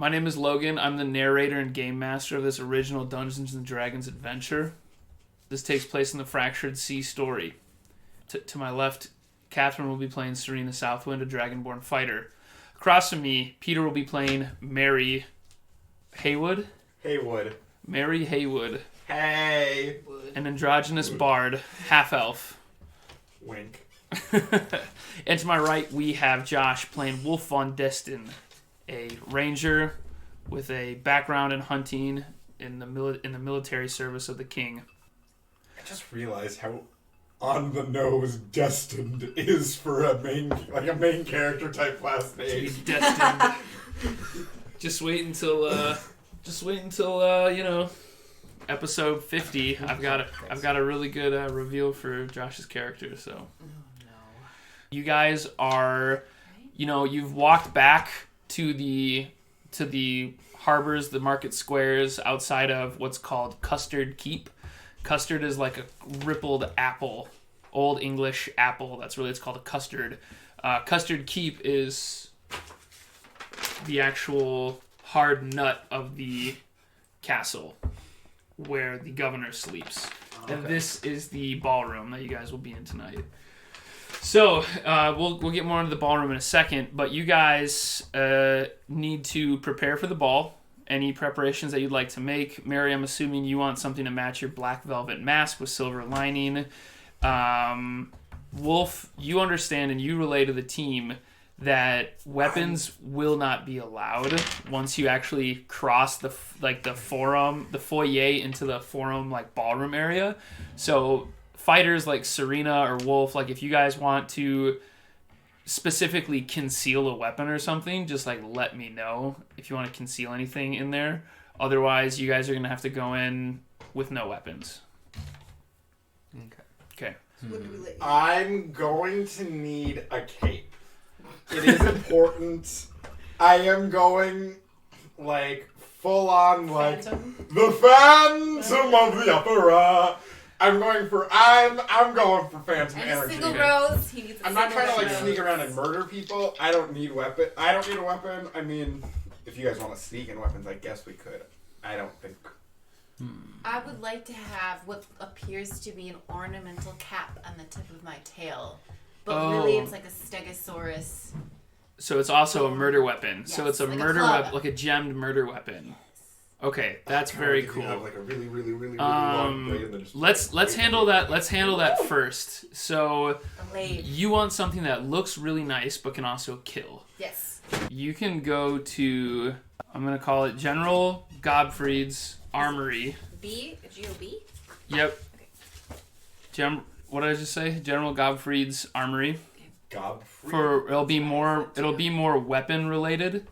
My name is Logan. I'm the narrator and game master of this original Dungeons & Dragons adventure. This takes place in the Fractured Sea story. To my left, Catherine will be playing Surina Southwind, a Dragonborn fighter. Across from me, Peter will be playing Mary Haywood. Mary Haywood. Hey! An androgynous bard, half-elf. Wink. And to my right, we have Josh playing Wulf von Destund, a ranger with a background in hunting in the military service of the king. I just realized how on the nose Destund is for a main character type last name. Destund. Just wait until episode 50. I've got a really good reveal for Josh's character. So, you guys are, you've walked back to the harbors, the market squares outside of what's called Custard Keep. Custard is like a rippled apple, Old English apple. It's called a custard. Custard Keep is the actual hard nut of the castle where the governor sleeps. Okay. And this is the ballroom that you guys will be in tonight. So, we'll get more into the ballroom in a second, but you guys need to prepare for the ball. Any preparations that you'd like to make. Mary, I'm assuming you want something to match your black velvet mask with silver lining. Wulf, you understand and you relay to the team that weapons will not be allowed once you actually cross the foyer into the forum ballroom area. So fighters like Surina or Wulf, if you guys want to specifically conceal a weapon or something, just let me know if you want to conceal anything in there. Otherwise, you guys are going to have to go in with no weapons. Okay. I'm going to need a cape. It is important. I am going full on the Phantom of the Opera. I'm going for Phantom and energy. A single rose. He needs I'm not trying to sneak around and murder people. I don't need a weapon. I mean, if you guys want to sneak in weapons, I guess we could. I don't think. I would like to have what appears to be an ornamental cap on the tip of my tail, but really it's like a stegosaurus. So it's also a murder weapon. Yes, so it's a murder weapon, like a gemmed murder weapon. Okay, that's very cool. You have a really, really, really, really long blade and then just let's handle that. Let's handle that first. So you want something that looks really nice but can also kill. Yes. You can go to, I'm gonna call it General Godfried's Armory. G-O-B? Yep. What did I just say? General Godfried's Armory. Godfried. It'll be more weapon related.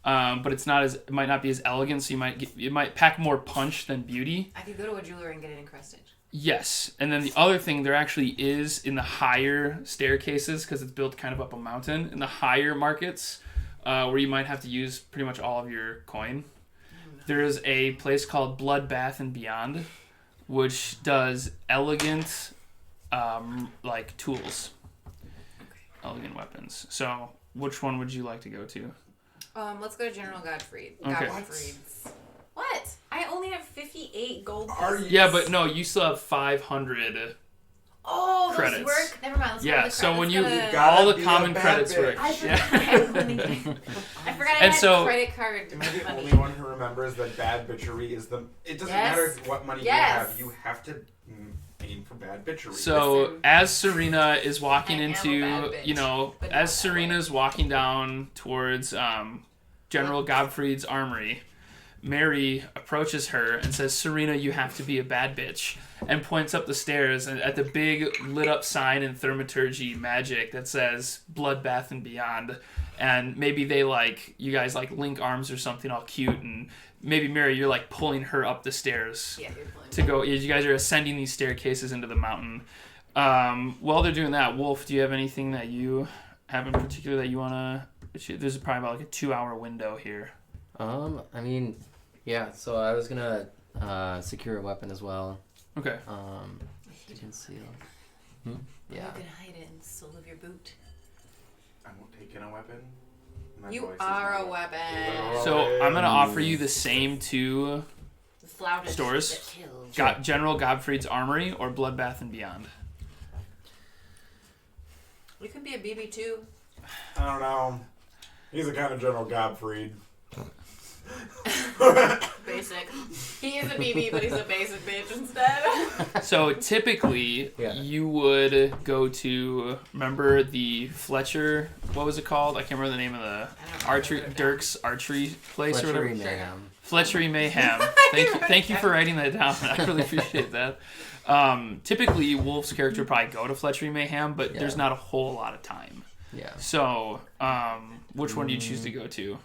But it might not be as elegant, so you might pack more punch than beauty. I could go to a jeweler and get it encrusted. Yes, and then the other thing, there actually is in the higher staircases, because it's built kind of up a mountain, in the higher markets, where you might have to use pretty much all of your coin. There is a place called Bloodbath and Beyond, which does elegant, tools, elegant weapons. So, which one would you like to go to? Let's go to General Godfried. Okay. Godfried's. What? I only have 58 gold. Yeah, but no, you still have 500 credits. Those work? Never mind. Let's so when all the common credits work. I forgot I had credit card. Am I the only one who remembers that bad bitchery is it doesn't matter what money you have to aim for bad bitchery. So as Surina is walking as Surina's walking down towards General Godfried's armory, Mary approaches her and says, "Surina, you have to be a bad bitch," and points up the stairs and at the big lit up sign in thaumaturgy magic that says Bloodbath and Beyond. And maybe they you guys link arms or something all cute, and maybe Mary, you're pulling her up the stairs. Yeah, you're pulling to go. You guys are ascending these staircases into the mountain. While they're doing that, Wulf, do you have anything that you have in particular that you wanna? There's probably about a 2-hour window here. I mean, yeah. So I was gonna secure a weapon as well. Okay. Conceal. You Yeah. can hide it in the sole of your boot. I won't take in a weapon. My You voice is are not a weapon. So I'm gonna offer you the same two The flouted Stores. that kills. General Godfried's Armory or Bloodbath and Beyond. You could be a BB too. I don't know. He's a kind of General Godfried. Basic. He is a BB, but he's a basic bitch instead. So typically, Yeah. you would go to, remember the Fletcher, what was it called? I can't remember the name of the I don't know. archery, Dirk's archery place or Fletchery whatever. Mayhem. Fletchery Mayhem. Thank you for writing that down. I really appreciate that. Typically, Wulf's character would probably go to Fletchery Mayhem, but Yeah. there's not a whole lot of time. Yeah. So, which one do you choose to go to?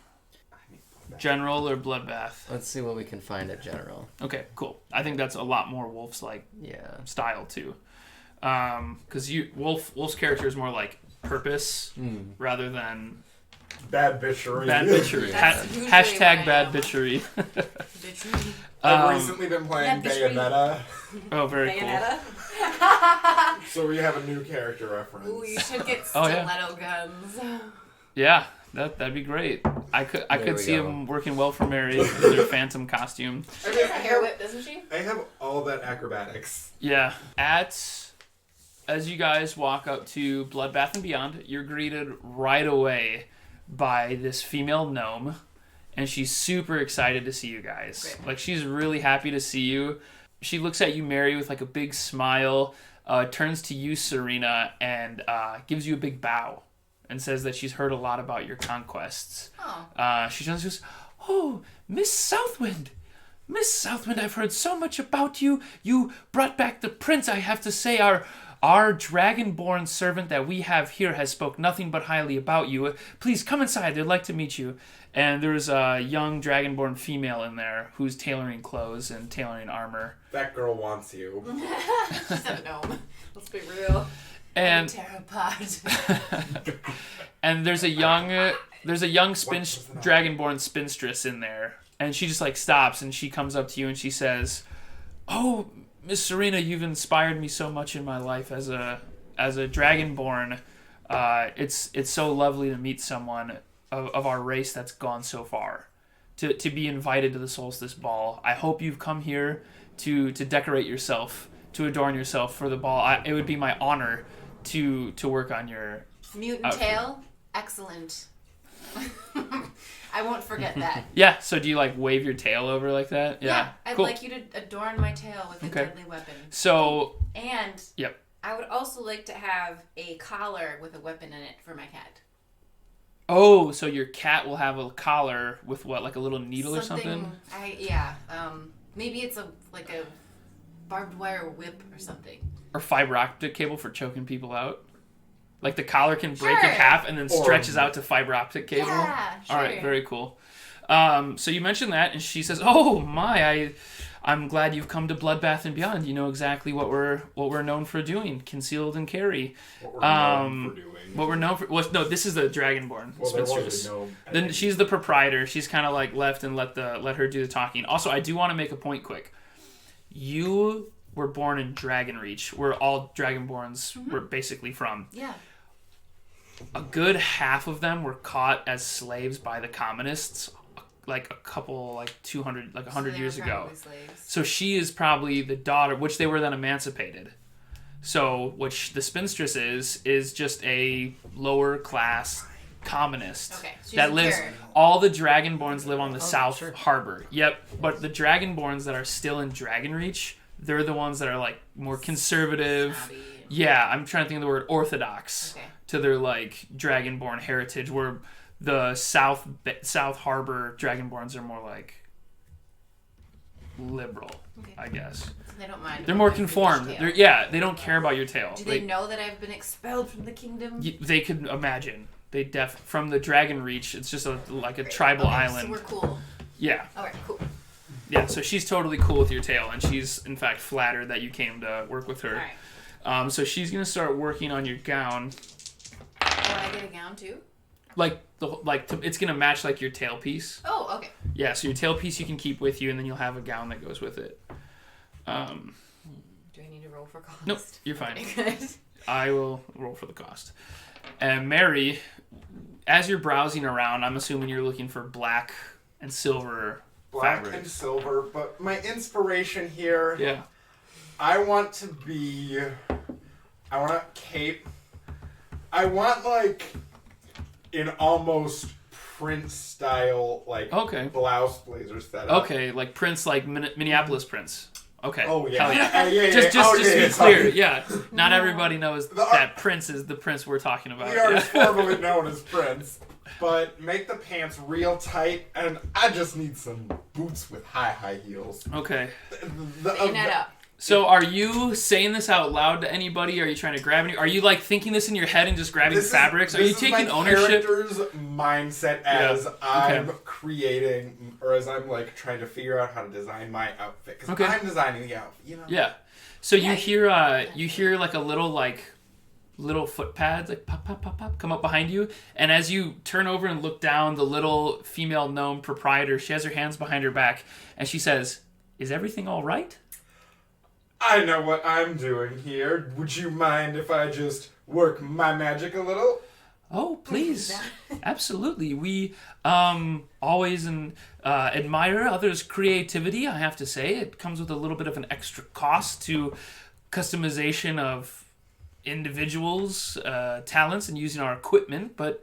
General or Bloodbath? Let's see what we can find at General. Okay, cool. I think that's a lot more Wolf's like Yeah. style too, because Wolf's character is more like purpose rather than Bad bitchery. bad bitchery. That's usually Hashtag what I bad am. bitchery. Bitch. I've recently been playing Yeah, bitchery. Bayonetta, Oh, very cool. Bayonetta. so we have a new character reference. Ooh, you should get Oh, yeah. stiletto guns. Yeah, that'd be great. I There could we see go. him working well for Mary in their Phantom costume. I She mean, has a hair whip, doesn't she? I have all that acrobatics. Yeah. As you guys walk up to Bloodbath and Beyond, you're greeted right away by this female gnome, and she's super excited to see you guys. Great. Like, she's really happy to see you. She looks at you, Mary, with like a big smile, turns to you, Surina, and gives you a big bow and says that she's heard a lot about your conquests. Oh. She turns and goes, "Oh, Miss Southwind! Miss Southwind, I've heard so much about you. You brought back the prince. I have to say, our Dragonborn servant that we have here has spoke nothing but highly about you. Please come inside. They'd like to meet you." And there's a young Dragonborn female in there who's tailoring clothes and tailoring armor. That girl wants you. She's a gnome. Let's be real. And Pteropod. and there's a young Dragonborn spinstress in there, and she just like stops and she comes up to you and she says, "Oh, Miss Surina, you've inspired me so much in my life as a Dragonborn. It's so lovely to meet someone of our race that's gone so far, to be invited to the Solstice Ball. I hope you've come here to decorate yourself, to adorn yourself for the ball. It would be my honor to work on your Mutant tail. Excellent. I won't forget that. Yeah, so do you like wave your tail over like that? Yeah, I'd cool. like you to adorn my tail with a Okay. deadly weapon. So, And yep. I would also like to have a collar with a weapon in it for my cat. Oh, so your cat will have a collar with what, like a little needle or something? Maybe it's a barbed wire whip or something. Or fiber optic cable for choking people out? Like the collar can break in Sure. half and then Or- stretches out to fiber optic cable? Yeah, sure. All right, very cool. So you mentioned that, and she says, "Oh my, I'm glad you've come to Bloodbath and Beyond. You know exactly what we're known for doing, concealed and carry. What we're known for doing. What we're known for. Well, no, this is the Dragonborn Well, there spinstress. was no. Then she's the proprietor. She's kind of like left and let her do the talking. Also, I do want to make a point quick. You were born in Dragonreach, where all Dragonborns were basically from. Yeah. A good half of them were caught as slaves by the communists, like a couple, like 200, like 100 years ago. So she is probably the daughter, which they were then emancipated. So, which the spinstress is just a lower class communist Okay, she's that a lives. nerd. All the Dragonborns live on the South sure. Harbor. Yep, but the Dragonborns that are still in Dragonreach, they're the ones that are like more conservative. Snobby. Yeah, I'm trying to think of the word orthodox Okay. to their like Dragonborn heritage, where the South Harbor Dragonborns are more like liberal, Okay. I guess. So they don't mind. They're about more my freakish conformed. tail. They don't care about your tail. Do they know that I've been expelled from the kingdom? They could imagine. They from the Dragonreach. It's just like a tribal Okay, island. So we're cool. Yeah, Alright, cool. yeah. So she's totally cool with your tail, and she's in fact flattered that you came to work with her. Alright. So she's gonna start working on your gown. Do I get a gown too? It's gonna match like your tail piece. Oh, okay. Yeah, so your tail piece you can keep with you, and then you'll have a gown that goes with it. Do I need to roll for cost? Nope, you're fine. Okay, good. I will roll for the cost. And Mary, as you're browsing around, I'm assuming you're looking for black and silver Black fabrics. and silver, but my inspiration here, Yeah. I want a cape. I want like an almost Prince style Okay. blouse blazer setup. Okay, like Prince, like Minneapolis Prince. Okay. Oh yeah. Hell yeah. Yeah. Just Oh, to yeah, be clear, sorry. yeah. Not everybody knows that Prince is the Prince we're talking about. We are Yeah. formerly known as Prince. But make the pants real tight, and I just need some boots with high heels. Okay. Bayonet up. So are you saying this out loud to anybody? Are you trying to grab any? Are you like thinking this in your head and just grabbing fabrics? Are you taking ownership? This is my character's mindset as I'm creating, or as I'm like trying to figure out how to design my outfit. Because I'm designing the outfit, you know? Yeah. So you hear like a little foot pads like pop pop pop pop come up behind you, and as you turn over and look down, the little female gnome proprietor, she has her hands behind her back and she says, "Is everything all right?" I know what I'm doing here. Would you mind if I just work my magic a little? Oh, please. Absolutely. We always admire others' creativity, I have to say. It comes with a little bit of an extra cost to customization of individuals' talents and using our equipment, but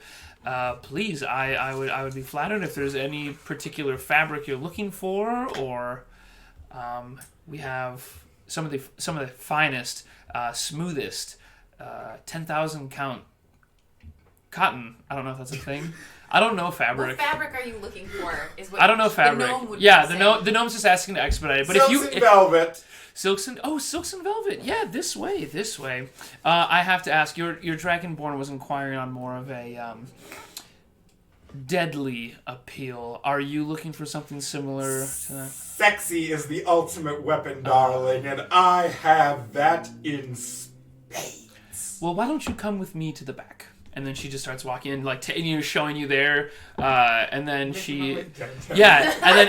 please, I would be flattered if there's any particular fabric you're looking for, or we have some of the finest, smoothest, 10,000 count cotton. I don't know if that's a thing. I don't know fabric. What fabric are you looking for? Is what I don't know fabric. The gnome would the gnome's just asking to expedite it. But Silks and velvet. Silks and velvet. Yeah, this way. I have to ask, your Dragonborn was inquiring on more of a deadly appeal. Are you looking for something similar to that? Sexy is the ultimate weapon, darling, and I have that in spades. Well, why don't you come with me to the back? And then she just starts walking in, like showing you there, and then and then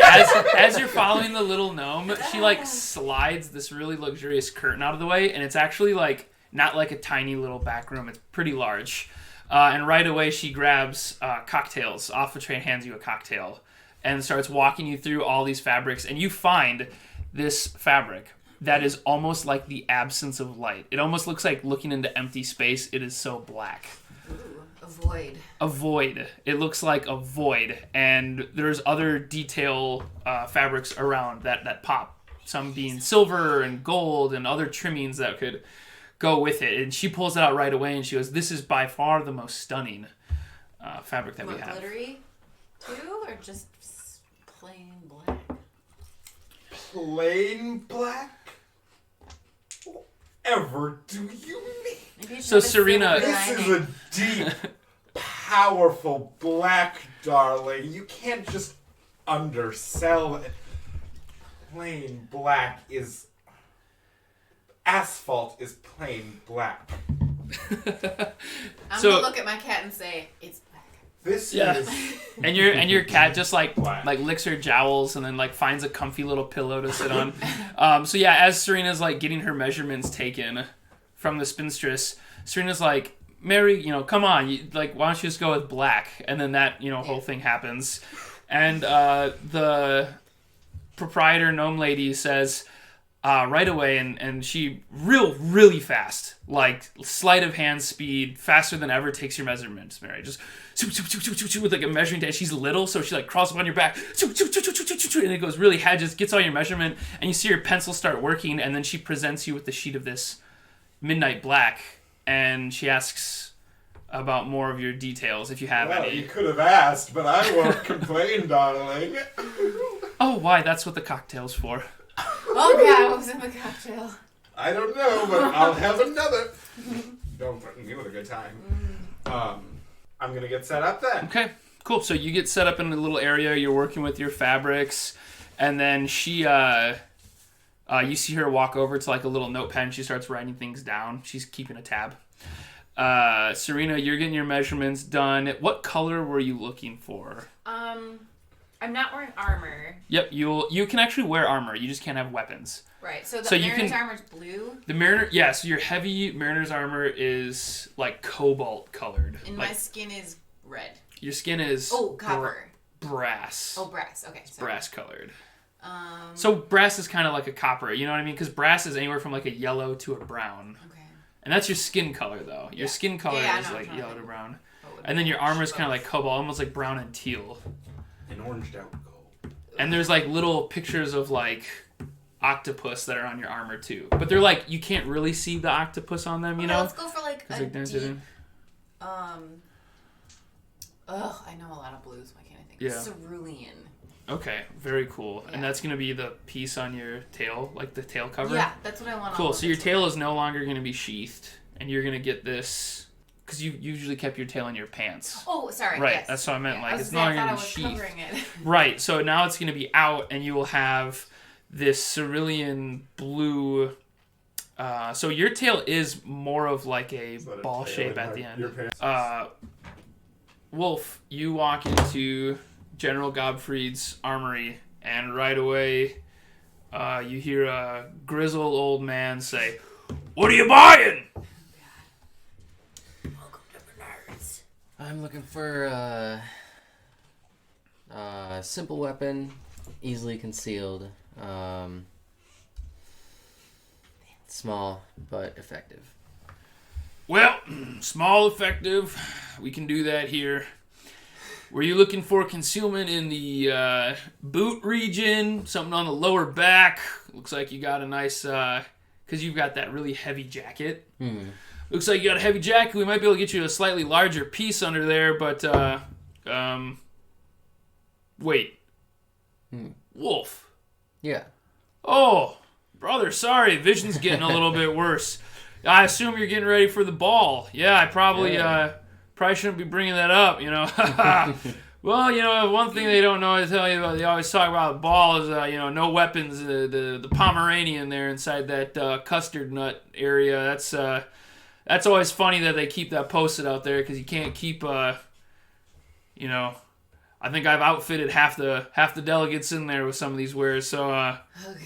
as you're following the little gnome, she like slides this really luxurious curtain out of the way, and it's actually like not like a tiny little back room; it's pretty large. And right away, she grabs cocktails off the tray and hands you a cocktail, and starts walking you through all these fabrics, and you find this fabric that is almost like the absence of light. It almost looks like looking into empty space. It is so black. A void. It looks like a void, and there's other detail fabrics around that pop. Some being silver and gold and other trimmings that could go with it. And she pulls it out right away, and she goes, "This is by far the most stunning fabric that we have." Glittery too, or just plain black? Plain black? Whatever do you mean? So Surina, This is a deep, powerful black, darling. You can't just undersell it. Plain black is... Asphalt is plain black. I'm gonna look at my cat and say, "It's black." This is... and your cat just like licks her jowls and then like finds a comfy little pillow to sit on. So yeah, as Surina's like getting her measurements taken from the spinstress, Serena's like, "Mary, come on, why don't you just go with black?" And then that whole thing happens, and the proprietor gnome lady says right away, and she really fast, like sleight of hand speed, faster than ever, takes your measurements, Mary. Just with like a measuring tape. She's little, so she like crawls up on your back, and it goes really hard, just gets all your measurement, and you see your pencil start working, and then she presents you with the sheet of this midnight black, and she asks about more of your details if you have any. You could have asked, but I won't complain, darling. Oh, why? That's what the cocktail's for. Oh God, what was in the cocktail? I don't know, but I'll have another. Don't threaten me with a good time. I'm gonna get set up then. Okay, cool. So you get set up in a little area. You're working with your fabrics, and then she, you see her walk over to like a little notepad. She starts writing things down. She's keeping a tab. Surina, you're getting your measurements done. What color were you looking for? I'm not wearing armor. Yep, you can actually wear armor. You just can't have weapons. Right. So the mariner's armor's blue. The mariner, so your heavy mariner's armor is like cobalt colored. And like, my skin is red. Your skin is copper. Brass. Oh, brass. Okay, sorry. Brass colored. So brass is kind of like a copper, you know what I mean? Because brass is anywhere from like a yellow to a brown. Okay. And that's your skin color, though. Your skin color is like yellow to brown. And then your armor is kind of like cobalt, almost like brown and teal. An oranged out gold. And there's like little pictures of like octopus that are on your armor too. But they're like, you can't really see the octopus on them, you know? Let's go for like a deep... I know a lot of blues. Why can't I think? Yeah. Cerulean. Okay, very cool. Yeah. And that's going to be the piece on your tail, like the tail cover? Yeah, that's what I want. Cool, so your tail is no longer going to be sheathed, and you're going to get this... Because you usually kept your tail in your pants. Oh, sorry. Right, yes. That's what I meant. Yeah, Like, I it's no longer going to be sheathed. Right, so now it's going to be out, and you will have this cerulean blue... so your tail is more of like a ball shape at the end. Wulf, you walk into General Godfried's armory, and right away you hear a grizzled old man say, "What are you buying?" Welcome to Bernard's. I'm looking for a simple weapon, easily concealed, small but effective. Well, small, effective. We can do that here. Were you looking for concealment in the boot region? Something on the lower back? Looks like you got a nice... Because you've got that really heavy jacket. Looks like you got a heavy jacket. We might be able to get you a slightly larger piece under there, but... Wait. Wulf. Yeah. Oh, brother, sorry. Vision's getting a little bit worse. I assume you're getting ready for the ball. Yeah, I probably shouldn't be bringing that up, you know. Well, you know, one thing they don't know to tell you about, they always talk about the ball is, no weapons. The Pomeranian there inside that custard nut area. That's always funny that they keep that posted out there because you can't keep, I think I've outfitted half the delegates in there with some of these wares. So,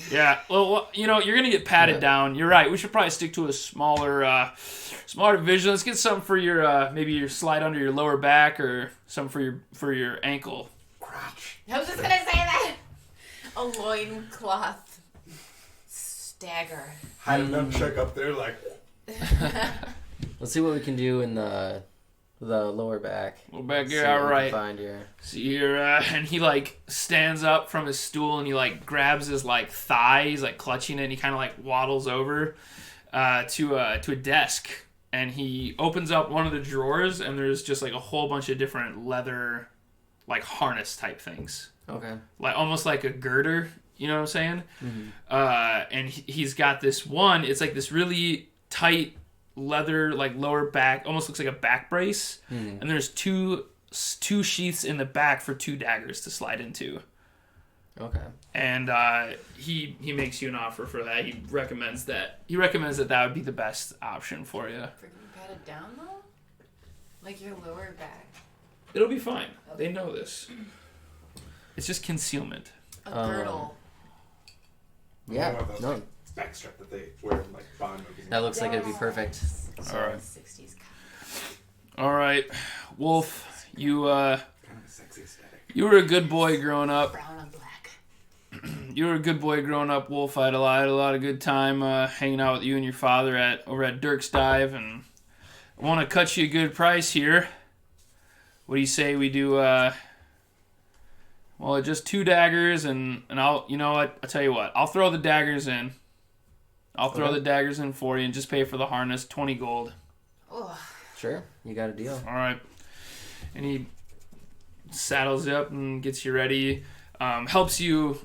yeah. Well, you're gonna get patted down. You're right. We should probably stick to a smaller division. Let's get something for your maybe your slide under your lower back or something for your ankle. Crotch. I was just gonna say that. A loincloth stagger. Had a nunchuck up there like. Let's see what we can do in the lower back. Lower back here, all right. Find here. See here, and he like stands up from his stool and he like grabs his like thigh. He's like clutching it. And he kind of like waddles over to a desk, and he opens up one of the drawers, and there's just like a whole bunch of different leather, like harness type things. Okay. Like almost like a girder. You know what I'm saying? Mm-hmm. And he's got this one. It's like this really tight leather, like lower back, almost looks like a back brace, and there's two sheaths in the back for 2 daggers to slide into. Okay. And he makes you an offer for that. He recommends that that would be the best option for you. Freaking pat it down though, like your lower back. It'll be fine. They know this. It's just concealment. A girdle. Yeah. No. Backstrap that they wear in like Bond movies. That looks like it'd be perfect. All right. 60s. All right, Wulf, you Kind of a sexy aesthetic. you were a good boy growing up. Brown and black. You were a good boy growing up, Wulf. I had a lot of good time hanging out with you and your father over at Dirk's Dive, and I want to cut you a good price here. What do you say we do? Well, just 2 daggers, and I'll, you know what? I'll tell you what. I'll throw the daggers in. I'll throw the daggers in for you and just pay for the harness, 20 gold. Oh. Sure, you got a deal. All right. And he saddles you up and gets you ready. Helps you,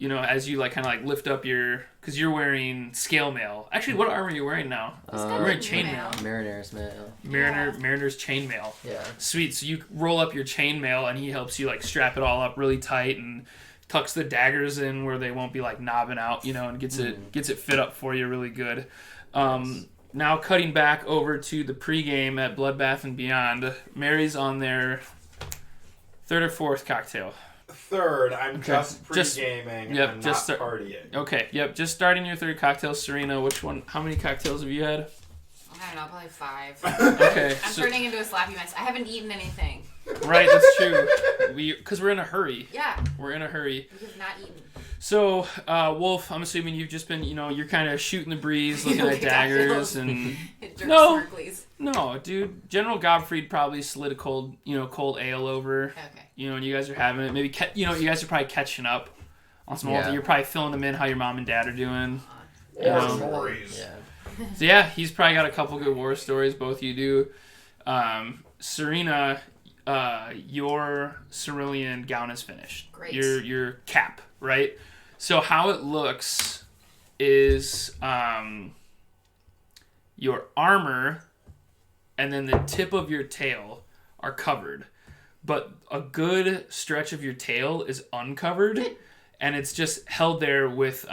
as you like kind of like lift up because you're wearing scale mail. Actually, what armor are you wearing now? You're wearing chainmail. Mariner's mail. Mariner's chainmail. Yeah. Sweet. So you roll up your chainmail and he helps you like strap it all up really tight and tucks the daggers in where they won't be like knobbing out, and gets it fit up for you really good. Now cutting back over to the pregame at Bloodbath and Beyond. Mary's on their 3rd or 4th cocktail. 3rd. I'm just pre-gaming. Yep, I'm just not partying. Okay, yep, just starting your 3rd cocktail. Surina, which one? How many cocktails have you had? I don't know, probably 5. Okay. I'm turning into a sloppy mess. I haven't eaten anything. Right, that's true. Because we're in a hurry. Yeah. We're in a hurry. We have not eaten. So, Wulf, I'm assuming you've just been, you're kind of shooting the breeze, looking at daggers, and no, dude. General Godfrey probably slid a cold ale over. Okay. And you guys are having it. Maybe, you guys are probably catching up on some old. Yeah. You're probably filling them in how your mom and dad are doing. War stories. Yeah. So yeah, he's probably got a couple good war stories. Both of you do. Surina, your cerulean gown is finished. Great. Your cap, right? So how it looks is your armor and then the tip of your tail are covered, but a good stretch of your tail is uncovered, and it's just held there with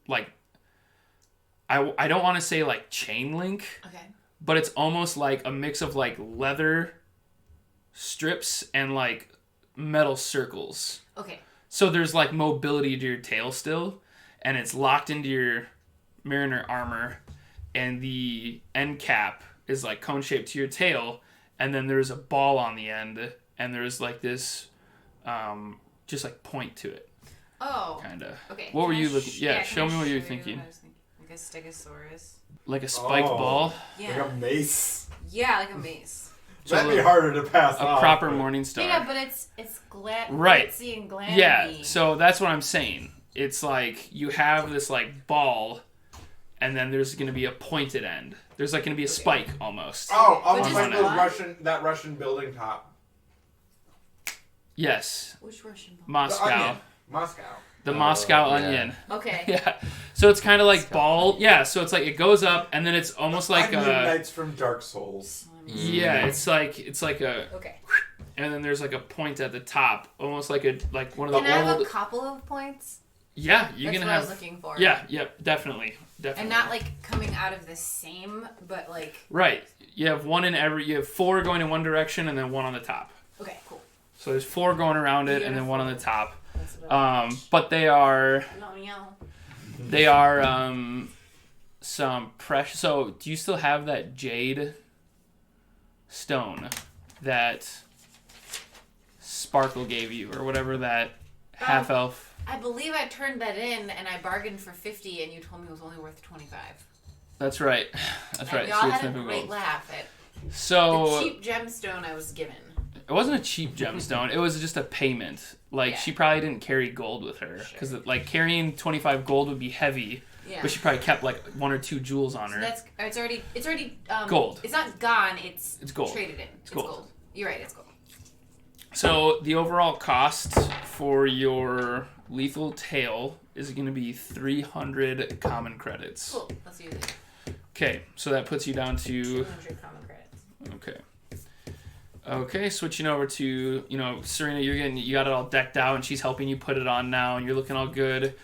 like I don't want to say like chain link. Okay. But it's almost like a mix of like leather strips and like metal circles. Okay. So there's like mobility to your tail still, and it's locked into your mariner armor, and the end cap is like cone shaped to your tail, and then there's a ball on the end, and there's like this just like point to it. Oh. Kinda. Okay. What were you looking? Yeah, can show I me what you're show thinking. what I was thinking? Like a stegosaurus. Like a spiked ball. Yeah. Like a mace. Yeah, like a mace. That'd be harder to pass A off. proper morning star. Yeah, but it's Right. glitzy and glammy. Yeah, so that's what I'm saying. It's like you have this like ball, and then there's going to be a pointed end. There's like going to be a spike almost. Oh, But almost just like one? that Russian building top. Yes, Which Russian ball? The Moscow. onion. Moscow. The Moscow yeah. onion. Okay. Yeah. So it's kind of like ball. Yeah, so it's like it goes up, and then it's almost like Onion a. Knights from Dark Souls. Yeah, it's like a. Okay. And then there's like a point at the top, almost like one of the Can I have old. a couple of points? Yeah, you're That's gonna what have. I was looking for. Yeah, definitely. And not like coming out of the same, but like. Right. You have one in every. You have 4 going in one direction, and then 1 on the top. Okay, cool. So there's 4 going around it, and then 1 on the top. That's what I But they are some precious. So do you still have that jade stone that Sparkle gave you, or whatever that half elf? I believe I turned that in, and I bargained for 50, and you told me it was only worth 25. That's right. That's right. And y'all So it's had a never great gold. laugh at So the cheap gemstone I was given. it wasn't a cheap gemstone. It was just a payment. Like Yeah. she probably didn't carry gold with her because like carrying 25 gold would be heavy. Yeah. But she probably kept like 1 or 2 jewels on her. So it's already Gold. It's not gone. It's gold. Traded in. It's gold. gold. You're right. It's gold. So the overall cost for your lethal tail is going to be 300 common credits. Cool. Let's use it. Okay, so that puts you down to 200 common credits. okay. Switching over to Surina, you got it all decked out, and she's helping you put it on now, and you're looking all good.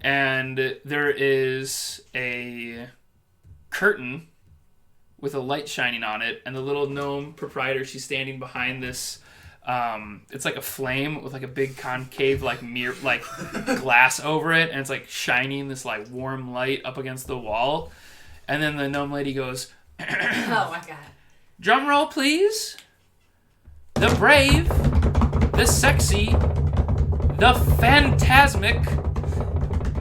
And there is a curtain with a light shining on it, and the little gnome proprietor, she's standing behind this. It's like a flame with like a big concave like mirror, like glass over it, and it's like shining this like warm light up against the wall. And then the gnome lady goes, Oh my god. "Drum roll, please. The brave, the sexy, the phantasmic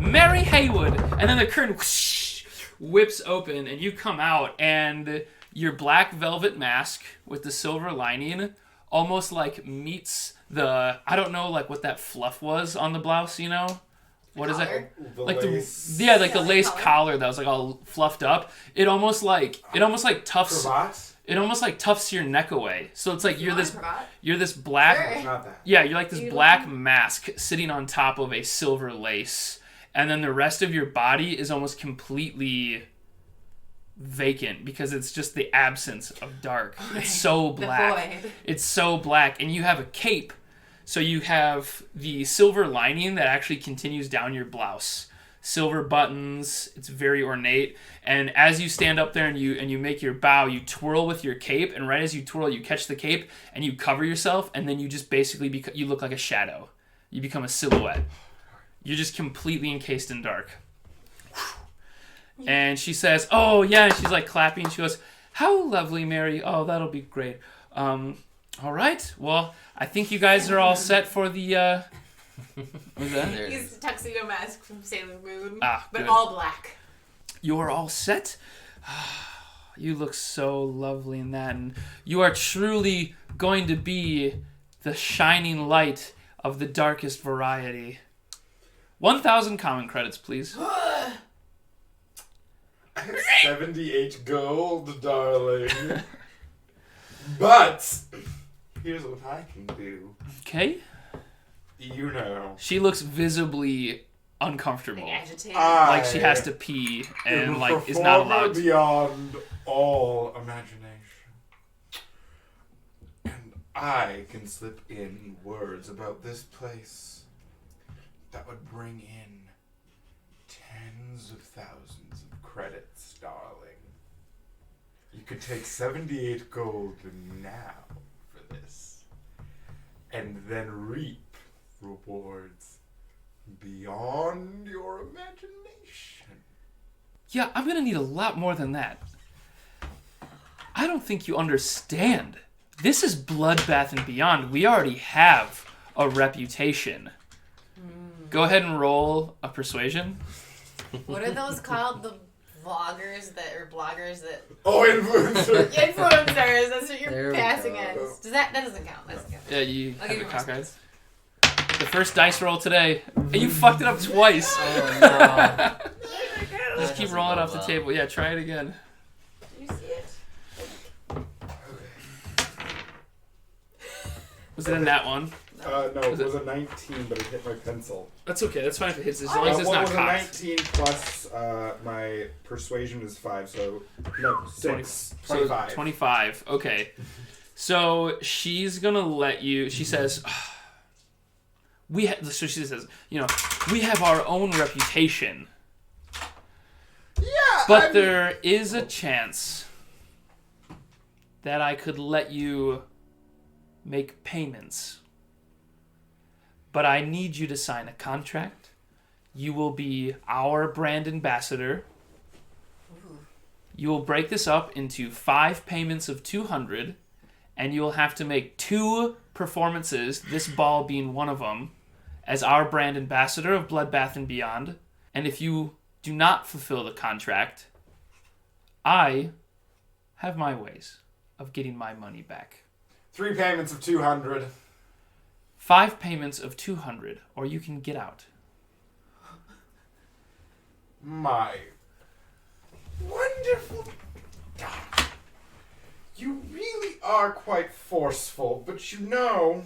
Mary Haywood." And then the curtain whoosh, whips open, and you come out, and your black velvet mask with the silver lining almost like meets the, I don't know like what that fluff was on the blouse, What is Collar? that? The Like lace. the like the like lace collar. collar that was like all fluffed up. It almost like tufts. Cravat? It almost like tufts your neck away. So it's like You want a you're this cravat? black. Sure. It's not that. Yeah, you're like this You black want- mask sitting on top of a silver lace, and then the rest of your body is almost completely vacant because it's just the absence of dark. It's so The black. void. It's so black, and you have a cape. So you have the silver lining that actually continues down your blouse. Silver buttons. It's very ornate. And as you stand up there and you make your bow, you twirl with your cape, and right as you twirl, you catch the cape and you cover yourself, and then you just basically you look like a shadow. You become a silhouette. You're just completely encased in dark. And she says, "Oh yeah," and she's like clapping. She goes, "How lovely, Mary. Oh, that'll be great. All right. Well, I think you guys are all set for the. What's that? There it He's is. the tuxedo mask from Sailor Moon, Ah, but good. all black. You're all set. You look so lovely in that, and you are truly going to be the shining light of the darkest variety. 1,000 common credits, please. 78 gold, darling. But here's what I can do. Okay. You know. She looks visibly uncomfortable. Like agitated. Like she has to pee and like is not allowed to. Beyond all imagination. And I can slip in words about this place that would bring in tens of thousands of credits, darling. You could take 78 gold now for this, and then reap rewards beyond your imagination. Yeah, I'm gonna need a lot more than that. I don't think you understand. This is Bloodbath and Beyond. We already have a reputation. Go ahead and roll a persuasion. What are those called? The vloggers that or bloggers that Oh, influencer! influencers. That's what There you're we passing go. as. Does that doesn't count? That doesn't count. Yeah, you I'll have give the you more cockeyes. The first dice roll today. And you fucked it up twice. Oh, no. Just keep doesn't rolling go off the well. table. Yeah, try it again. Do you see it? Was it in that one? No, Was it it- was a 19, but it hit my pencil. That's okay. That's fine if it hits. As long as it's What not was a cocked. 19 plus my persuasion is 5, so no, 6. So 25. 25. Okay. So she's gonna let you. She says, So she says, we have our own reputation, Yeah, but there is a chance that I could let you make payments. But I need you to sign a contract. You will be our brand ambassador. You will break this up into 5 payments of 200, and you will have to make 2 performances, this ball being one of them, as our brand ambassador of Bloodbath and Beyond. And if you do not fulfill the contract, I have my ways of getting my money back. 3 payments of 200. 5 payments of 200, or you can get out. My wonderful God. You really are quite forceful, but you know...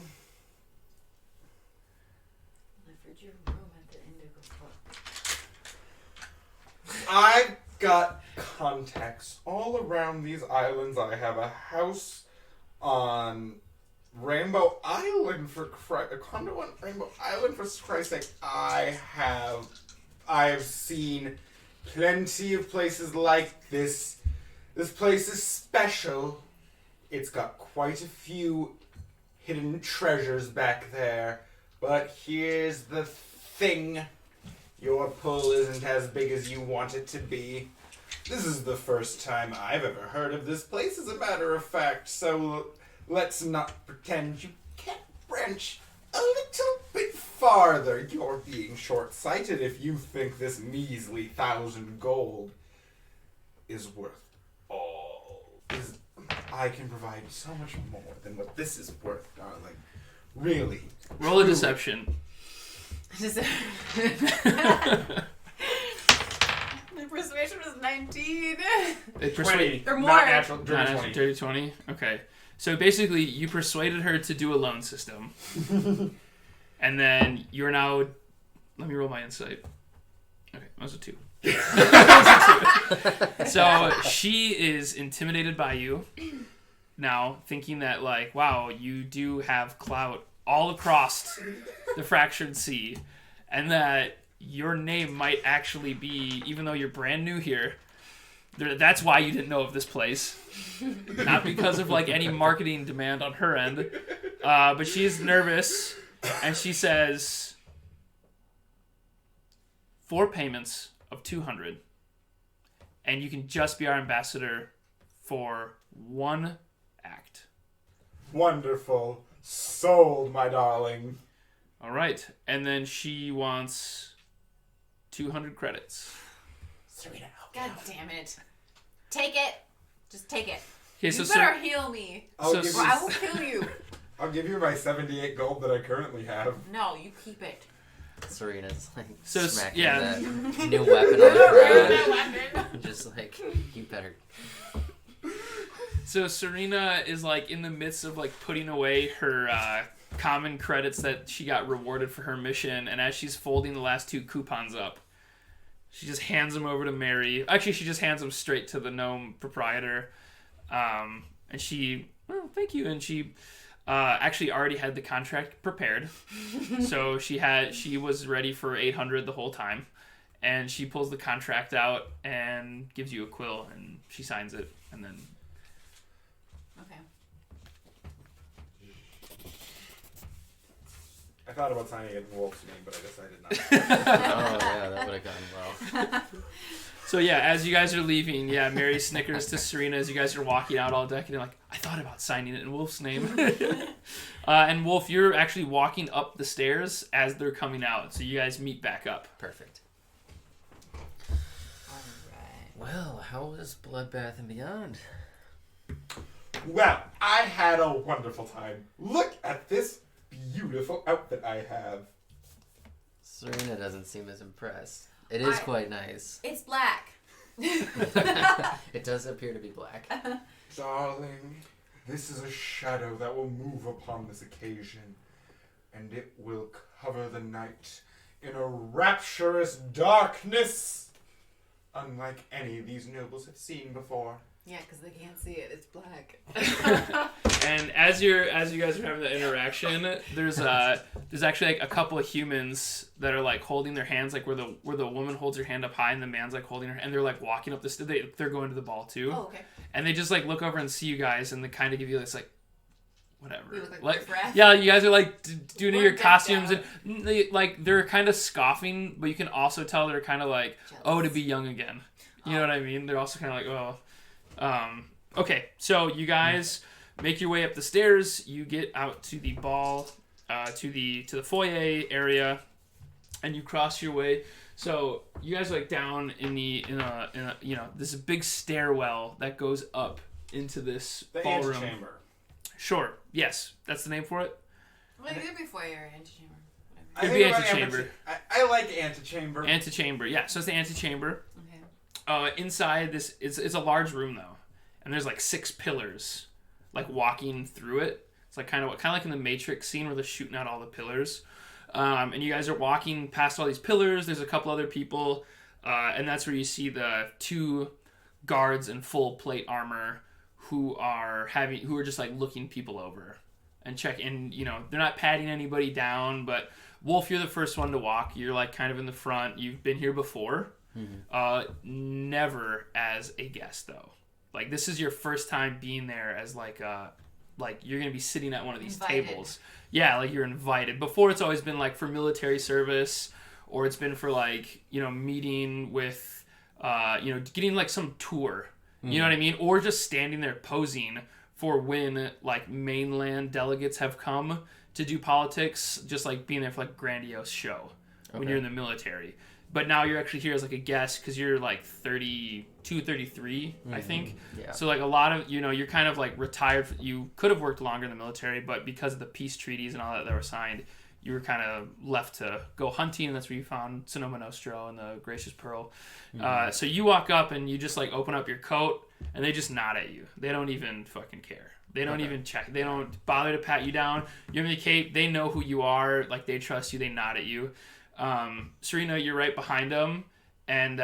I've heard your room at the Indigo Club. I've got contacts all around these islands. I have a house on Rainbow Island for a condo on Rainbow Island, for Christ's sake. I've seen plenty of places like this. This place is special. It's got quite a few hidden treasures back there. But here's the thing. Your pull isn't as big as you want it to be. This is the first time I've ever heard of this place, as a matter of fact, so let's not pretend you can't branch a little bit farther. You're being short-sighted if you think this measly 1,000 gold is worth all. I can provide so much more than what this is worth, darling. Really. Roll a deception. Just my persuasion was 19. They persuade. Or more. Not natural. Not Dirty actually 20. dirty 20? Okay. So basically, you persuaded her to do a loan system. And then you're now... Let me roll my insight. Okay, that was a 2. So she is intimidated by you now, thinking that, like, wow, you do have clout all across the Fractured Sea, and that your name might actually be, even though you're brand new here, that's why you didn't know of this place. Not because of, like, any marketing demand on her end. But she's nervous, and she says 4 payments of 200, and you can just be our ambassador for 1 act. Wonderful. Sold, my darling. All right, and then she wants 200 credits. Surina, God damn it. Take it. Just take it. Okay, You so better heal me. So- give Or I will kill you. I'll give you my 78 gold that I currently have. No, you keep it. Serena's like So, smacking yeah. that new weapon on the ground. Just like, you better. So Surina is like in the midst of like putting away her common credits that she got rewarded for her mission, and as she's folding the last 2 coupons up, she just hands them over to Mary. Actually, she just hands them straight to the gnome proprietor, and she, well, thank you, and she actually already had the contract prepared, so she was ready for 800 the whole time, and she pulls the contract out and gives you a quill, and she signs it, and then. Okay. I thought about signing it in Wulf's name, but I decided not. Oh, yeah, that would have gone well. So yeah, as you guys are leaving, yeah, Mary snickers to Surina as you guys are walking out all decadent, like, I thought about signing it in Wulf's name. And Wulf, you're actually walking up the stairs as they're coming out, so you guys meet back up. Perfect. Alright. Well, how was Bloodbath and Beyond? Well, I had a wonderful time. Look at this beautiful outfit I have. Surina doesn't seem as impressed. It is quite nice. It's black. It does appear to be black. Darling, this is a shadow that will move upon this occasion, and it will cover the night in a rapturous darkness, unlike any these nobles have seen before. Yeah, because they can't see it. It's black. And as you guys are having the interaction, there's actually like a couple of humans that are like holding their hands, like where the woman holds her hand up high and the man's like holding her, and they're like walking up the stairs. They're going to the ball too. Oh, okay. And they just like look over and see you guys, and they kind of give you this like, whatever. We look like riff-raff. yeah, you guys are like doing We're your decked costumes, out. and they're kind of scoffing, but you can also tell they're kind of like, Jealous. oh, to be young again. You know what I mean? They're also kind of like, oh. Okay, so you guys make your way up the stairs. You get out to the ball, to the foyer area, and you cross your way. So you guys are like down in a this big stairwell that goes up into this The ballroom. antechamber. Sure. Yes, that's the name for it. Well, it could be foyer, antechamber, whatever. It'd I be think about antechamber. I like antechamber. Antechamber. Yeah. So it's the antechamber. Okay. Inside this, it's a large room though, and there's like 6 pillars, like walking through it. It's like kind of like in the Matrix scene where they're shooting out all the pillars, and you guys are walking past all these pillars. There's a couple other people, and that's where you see the 2 guards in full plate armor who are just like looking people over and check. And they're not patting anybody down, but Wulf, you're the first one to walk. You're like kind of in the front. You've been here before. Never as a guest though. Like this is your first time being there as like you're gonna be sitting at one of these Invited. tables. Yeah, like you're invited. Before it's always been like for military service, or it's been for like meeting with getting like some tour. You know what I mean? Or just standing there posing for when like mainland delegates have come to do politics. Just like being there for like grandiose show when you're in the military. But now you're actually here as like a guest because you're like 32, 33, I think. Yeah. So like a lot of, you're kind of like retired. You could have worked longer in the military, but because of the peace treaties and all that were signed, you were kind of left to go hunting. And that's where you found Sonoma Nostro and the Gracious Pearl. So you walk up and you just like open up your coat and they just nod at you. They don't even fucking care. They don't even check. They don't bother to pat you down. You're in the cape. They know who you are. Like they trust you. They nod at you. Surina, you're right behind them, and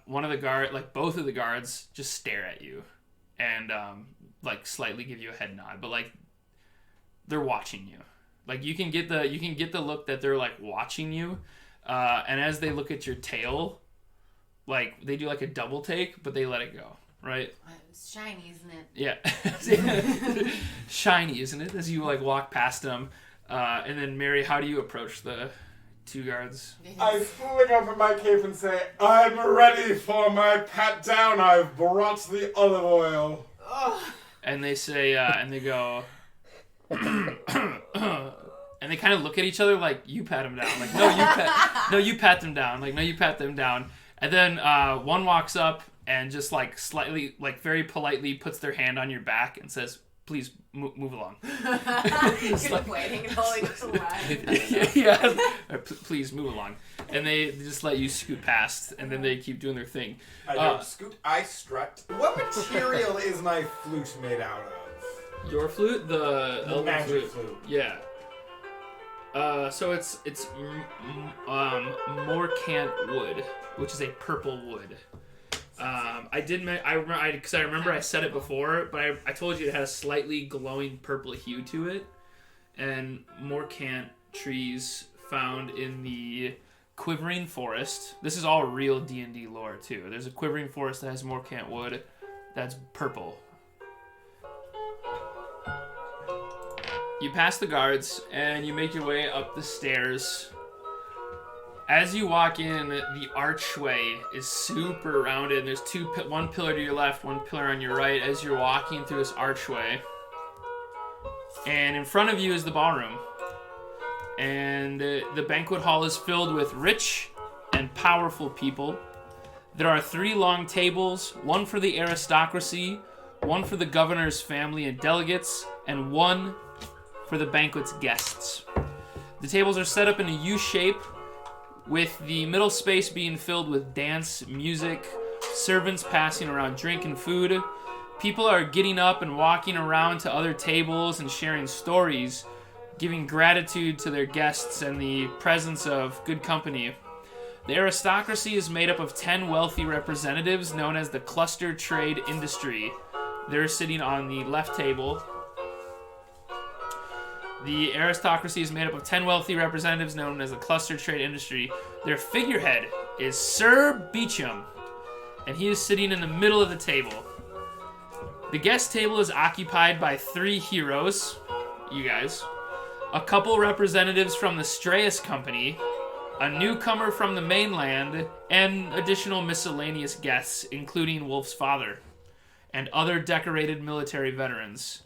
one of the both of the guards just stare at you, and like slightly give you a head nod, but like they're watching you. Like you can get the look that they're like watching you, and as they look at your tail, like they do like a double take, but they let it go. Right? It's shiny, isn't it? Yeah, shiny, isn't it? As you like walk past them, and then Mary, how do you approach the 2 guards? I fling open my cape and say, I'm ready for my pat down. I've brought the olive oil. Oh. And they say, and they go, And they kind of look at each other like, you pat him down. Like, you pat them down. Like, no, you pat them down. And then one walks up and just like slightly, like very politely puts their hand on your back and says, please move along. Just like waiting and holding up the line. Yeah. Please move along. And they just let you scoot past, and then they keep doing their thing. I don't scoot, I strut. What material is my flute made out of? Your flute? The elven magic flute. Yeah. So it's Morcant wood, which is a purple wood. I remember I said it before, but I told you it has a slightly glowing purple hue to it, and Morcant trees found in the Quivering Forest. This is all real D&D lore too. There's a Quivering Forest that has Morcant wood that's purple. You pass the guards and you make your way up the stairs. As you walk in, the archway is super rounded. There's one pillar to your left, one pillar on your right as you're walking through this archway. And in front of you is the ballroom. And the banquet hall is filled with rich and powerful people. There are 3 long tables, one for the aristocracy, one for the governor's family and delegates, and one for the banquet's guests. The tables are set up in a U shape, with the middle space being filled with dance, music, servants passing around drink and food. People are getting up and walking around to other tables and sharing stories, giving gratitude to their guests and the presence of good company. The aristocracy is made up of 10 wealthy representatives known as the cluster trade industry. They're sitting on the left table. The aristocracy is made up of 10 wealthy representatives known as the cluster trade industry. Their figurehead is Sir Beecham, and he is sitting in the middle of the table. The guest table is occupied by 3 heroes, you guys, a couple representatives from the Strayus Company, a newcomer from the mainland, and additional miscellaneous guests, including Wulf's father, and other decorated military veterans.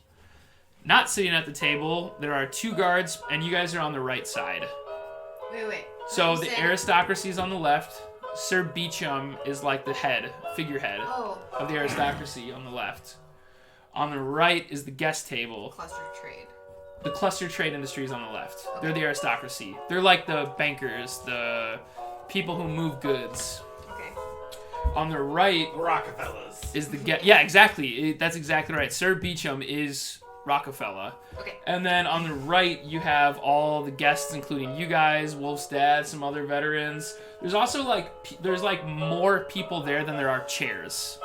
Not sitting at the table, there are 2 guards, and you guys are on the right side. Wait. So the aristocracy is on the left. Sir Beecham is like the figurehead of the aristocracy on the left. On the right is the guest table. Cluster trade. The cluster trade industry is on the left. Okay. They're the aristocracy. They're like the bankers, the people who move goods. Okay. On the right, Rockefellers. Is the guest. Yeah, exactly. That's exactly right. Sir Beecham is Rockefeller. Okay. And then on the right, you have all the guests, including you guys, Wolf's dad, some other veterans. There's also there's more people there than there are chairs.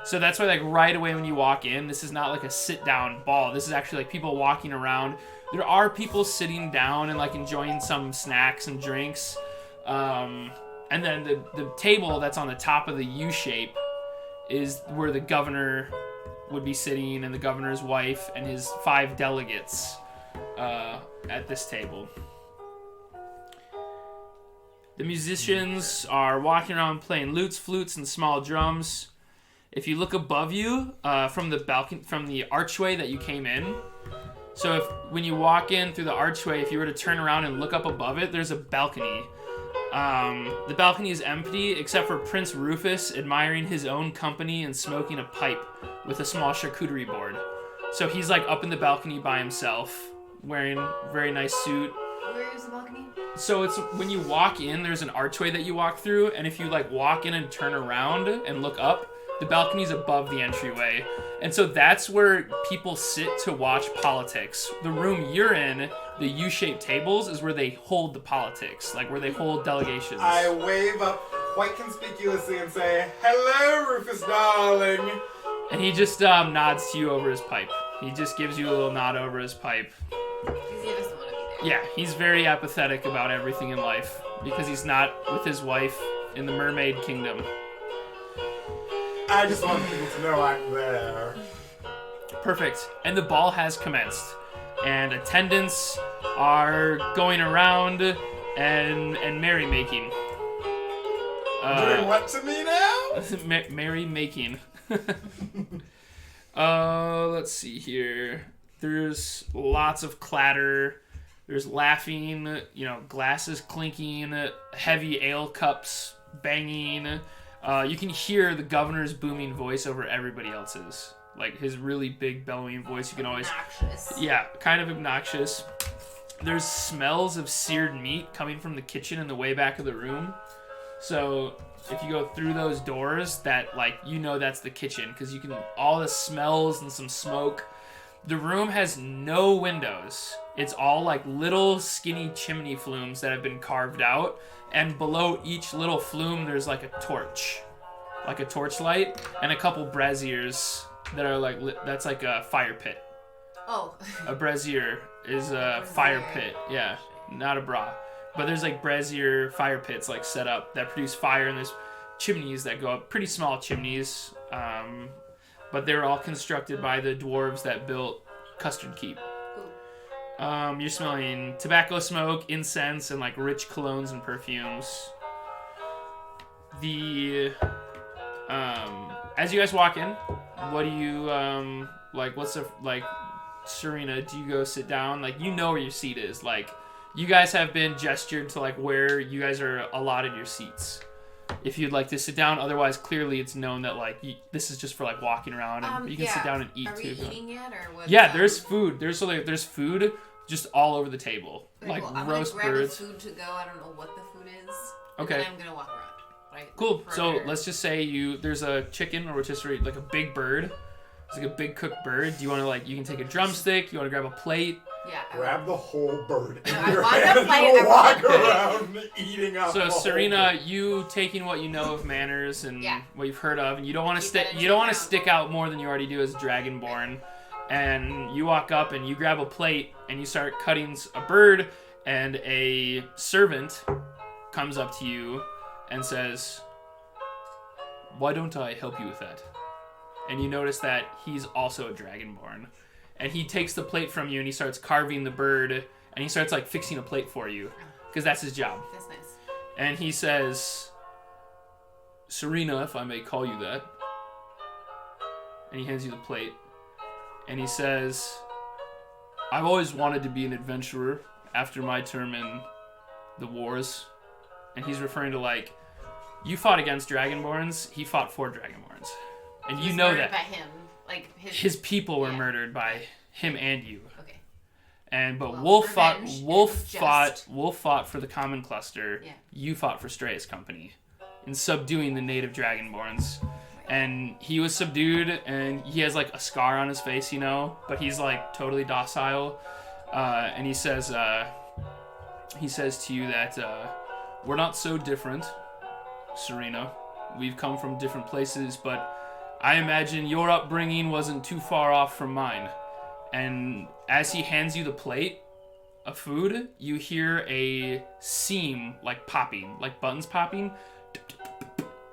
So that's why right away when you walk in, this is not like a sit-down ball. This is actually people walking around. There are people sitting down and enjoying some snacks and drinks. And then the table that's on the top of the U shape is where the governor would be sitting, and the governor's wife and his 5 delegates at this table. The musicians are walking around playing lutes, flutes, and small drums. If you look above you from the balcony, from the archway that you came in, so when you walk in through the archway, if you were to turn around and look up above it, there's a balcony. The balcony is empty except for Prince Rufus admiring his own company and smoking a pipe with a small charcuterie board. So he's up in the balcony by himself, wearing a very nice suit. Where is the balcony? So it's when you walk in, there's an archway that you walk through, and if you walk in and turn around and look up, the balcony's above the entryway. And so that's where people sit to watch politics. The room you're in, the U-shaped tables, is where they hold the politics, where they hold delegations. I wave up quite conspicuously and say, "Hello, Rufus, darling." And he just nods to you over his pipe. He just gives you a little nod over his pipe. Because he doesn't want to be there. Yeah, he's very apathetic about everything in life because he's not with his wife in the Mermaid Kingdom. I just want people to know I'm there. Perfect. And the ball has commenced. And attendants are going around and merrymaking. Doing what to me now? Merrymaking. Let's see here. there's lots of clatter. There's laughing, glasses clinking, heavy ale cups banging. You can hear the governor's booming voice over everybody else's. Like his really big bellowing voice. You can always... Obnoxious. Yeah, kind of obnoxious. There's smells of seared meat coming from the kitchen in the way back of the room. So if you go through those doors, that's the kitchen, because you can... All the smells and some smoke. The room has no windows. It's all like little skinny chimney flumes that have been carved out, and below each little flume there's like a torch, like a torchlight, and a couple braziers that are like that's like a fire pit. Oh. A brazier is a fire pit. Yeah, not a bra, but there's like brazier fire pits like set up that produce fire, and there's chimneys that go up, pretty small chimneys. But they were all constructed by the dwarves that built Custard Keep. You're smelling tobacco smoke, incense, and like rich colognes and perfumes. As you guys walk in, what do you Surina, do you go sit down? Like, you know where your seat is. Like, you guys have been gestured to like where you guys are allotted your seats. If you'd like to sit down, otherwise clearly it's known that like this is just for like walking around, and you can sit down and eat too. Are we eating yet, or what? Yeah, there's food. There's food just all over the table, like cool. I'm roast gonna grab birds. The food to go. I don't know what the food is. Okay. And then I'm gonna walk around. Right. Cool. Perimeter. So let's just say there's a chicken or rotisserie, like a big bird. It's like a big cooked bird. Do you want to you can take a drumstick? You want to grab a plate? Yeah. Grab the whole bird in I your want hand a plate, and I walk want a plate. around eating up. So the whole Surina, bird. you taking what you know of manners and what you've heard of, and you don't want to Keep it in you don't want to account. stick out more than you already do as Dragonborn. And you walk up and you grab a plate and you start cutting a bird, and a servant comes up to you and says, "Why don't I help you with that?" And you notice that he's also a Dragonborn. And he takes the plate from you and he starts carving the bird, and he starts like fixing a plate for you, because that's his job. That's nice. And he says, "Surina, if I may call you that." And he hands you the plate. And he says, "I've always wanted to be an adventurer after my term in the wars." And he's referring to like, you fought against Dragonborns, he fought for Dragonborns. And you know that. By him. Like his people were murdered by him and you. Okay. But Well, Wulf fought for the Common Cluster. Yeah. You fought for Stray's company in subduing the native Dragonborns. And he was subdued, and he has like a scar on his face, but he's like totally docile. And he says to you that we're not so different, Surina. We've come from different places, but I imagine your upbringing wasn't too far off from mine. And as he hands you the plate of food, you hear a seam like popping, like buttons popping.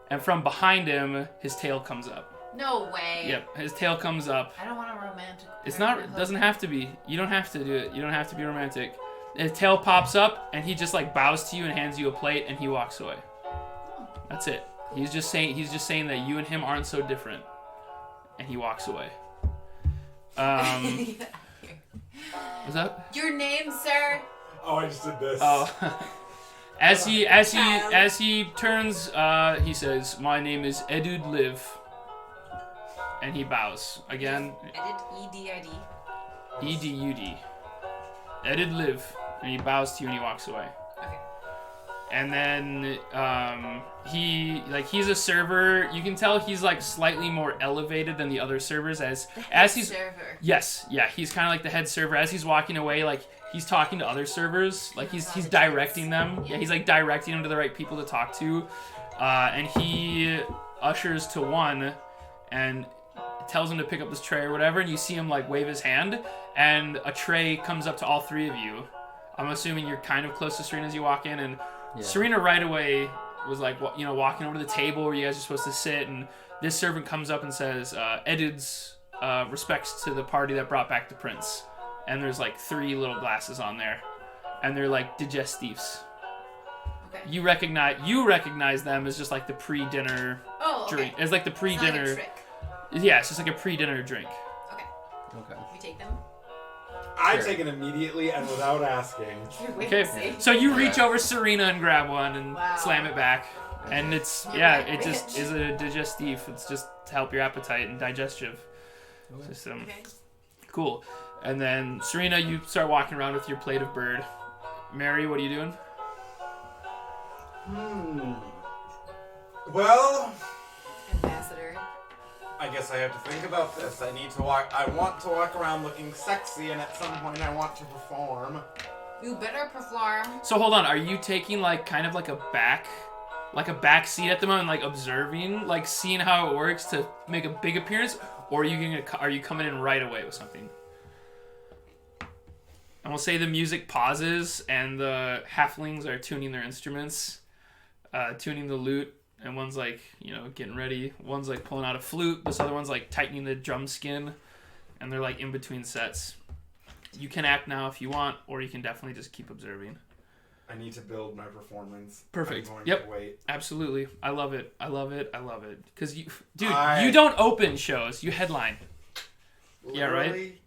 And from behind him, his tail comes up. No way. Yep, his tail comes up. I don't want a romantic. It's not. It doesn't have to be. You don't have to do it. You don't have to be romantic. His tail pops up, and he just like bows to you and hands you a plate, and he walks away. That's it. He's just saying that you and him aren't so different, and he walks away. What's that? Your name, sir? Oh, I just did this. Oh. As he turns, he says, "My name is Edud Liv," and he bows again. Edid. Edud. Edud Liv, and he bows to you and he walks away. Okay. And then he's a server. You can tell he's like slightly more elevated than the other servers as he's server. Yes, yeah, he's kind of like the head server. As he's walking away, like he's talking to other servers, like he's directing them. Yeah, he's like directing them to the right people to talk to. And he ushers to one and tells him to pick up this tray or whatever, and you see him like wave his hand, and a tray comes up to all three of you. I'm assuming you're kind of close to Surina as you walk in, and Surina right away was like, walking over to the table where you guys are supposed to sit, and this servant comes up and says, Edid's respects to the party that brought back the prince. And there's like 3 little glasses on there, and they're like digestives. Okay. You recognize them as just like the pre-dinner drink. It's like the pre-dinner. It's not like a trick. Yeah, it's just like a pre-dinner drink. Okay. Okay. We take them. I Sure. take it immediately and without asking. Okay, so you reach over Surina and grab one and Wow. slam it back. And it's, it just is a digestif. It's just to help your appetite and digestive system. Okay. Cool. And then, Surina, you start walking around with your plate of bird. Mary, what are you doing? Well, Ambassador. I guess I have to think about this. I want to walk around looking sexy, and at some point I want to perform. You better perform. So hold on, are you taking kind of a back seat at the moment, observing, seeing how it works to make a big appearance, or are you coming in right away with something? And we'll say the music pauses and the halflings are tuning their instruments, tuning the lute, and one's getting ready. One's pulling out a flute. This other one's tightening the drum skin, and they're in between sets. You can act now if you want, or you can definitely just keep observing. I need to build my performance. Perfect. I'm going Yep. to wait. Absolutely. I love it. Because you I don't open shows. You headline. Yeah, right? Literally,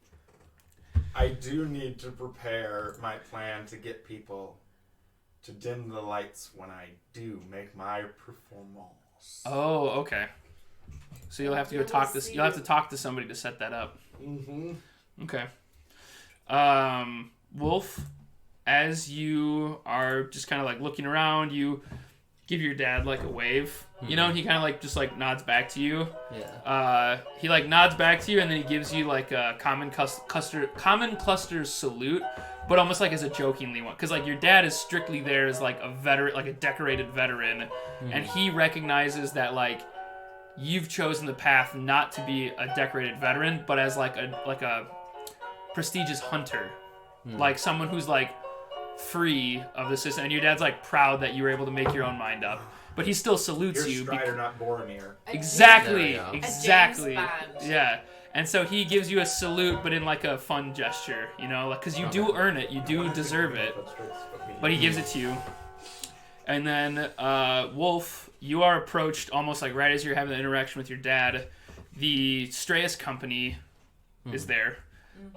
I do need to prepare my plan to get people to dim the lights when I do make my performance. Oh, okay. So you'll have to go talk to. You'll have to talk to somebody to set that up. Mm-hmm. Okay. Wulf, as you are just kind of looking around, you give your dad a wave, and he kind of just nods back to you. Yeah. He nods back to you, and then he gives you a common cluster salute, but almost as a jokingly one, because your dad is strictly there as a veteran, a decorated veteran, and he recognizes that you've chosen the path not to be a decorated veteran, but as a prestigious hunter, someone who's free of the system, and your dad's proud that you were able to make your own mind up, but he still salutes You're you. Strider, not Boromir. Exactly. There we go. Exactly. A James Bond. Yeah. And so he gives you a salute, but in a fun gesture, because you do earn it, you do deserve it, but he gives it to you. And then Wulf, you are approached almost right as you're having the interaction with your dad. The Strayus company is there,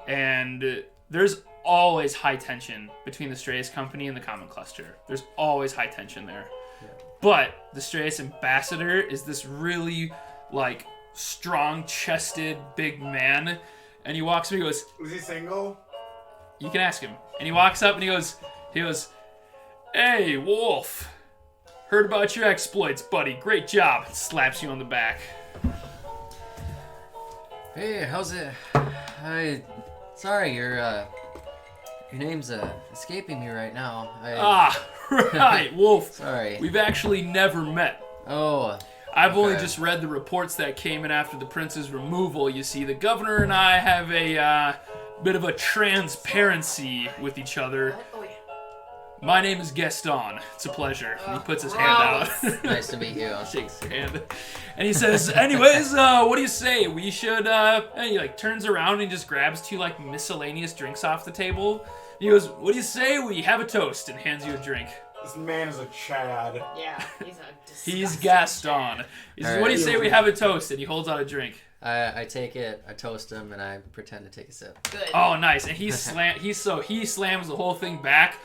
and there's always high tension between the Strayus company and the Common Cluster. There's always high tension there. Yeah. But the Strayus ambassador is this really strong-chested big man, and he walks up and he goes, Was he single? you can ask him. And he walks up and he goes, "Hey, Wulf, heard about your exploits, buddy. Great job." And slaps you on the back. Hey, how's it? Sorry, your name's escaping me right now. Right, Wulf. Sorry. We've actually never met. Oh. I've only Okay. just read the reports that came in after the prince's removal. You see, the governor and I have a bit of a transparency with each other. Oh, yeah. My name is Gaston. It's a pleasure. And he puts his hand out. Nice to meet you. Shakes your hand. And he says, anyways, what do you say? We should, and he turns around and he just grabs two miscellaneous drinks off the table. And he goes, what do you say we have a toast? And hands you a drink. This man is a Chad. Yeah, he's a He's disgusting Gaston. He says, All what do you right. say we have a toast? And he holds out a drink. I take it, I toast him, and I pretend to take a sip. Good. Oh, nice. And he slams the whole thing back.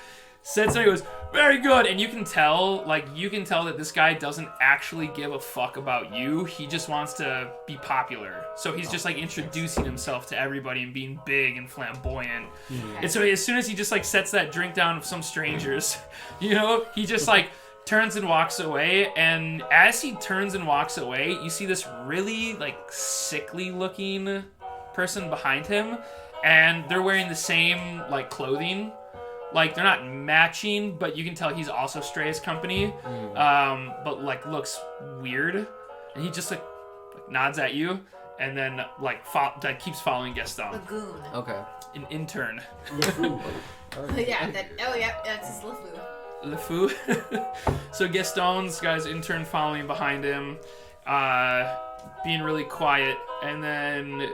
Sits there, he goes, very good. And you can tell that this guy doesn't actually give a fuck about you. He just wants to be popular. So he's just introducing himself to everybody and being big and flamboyant. And so as soon as he just sets that drink down with some strangers, he just turns and walks away. And as he turns and walks away, you see this really sickly looking person behind him, and they're wearing the same clothing. They're not matching, but you can tell he's also Stray's company, but looks weird, and he just nods at you, and then keeps following Gaston. Lagoon. Okay. An intern. Yeah, that's his LeFou. LeFou. So Gaston's guy's intern following behind him, being really quiet, and then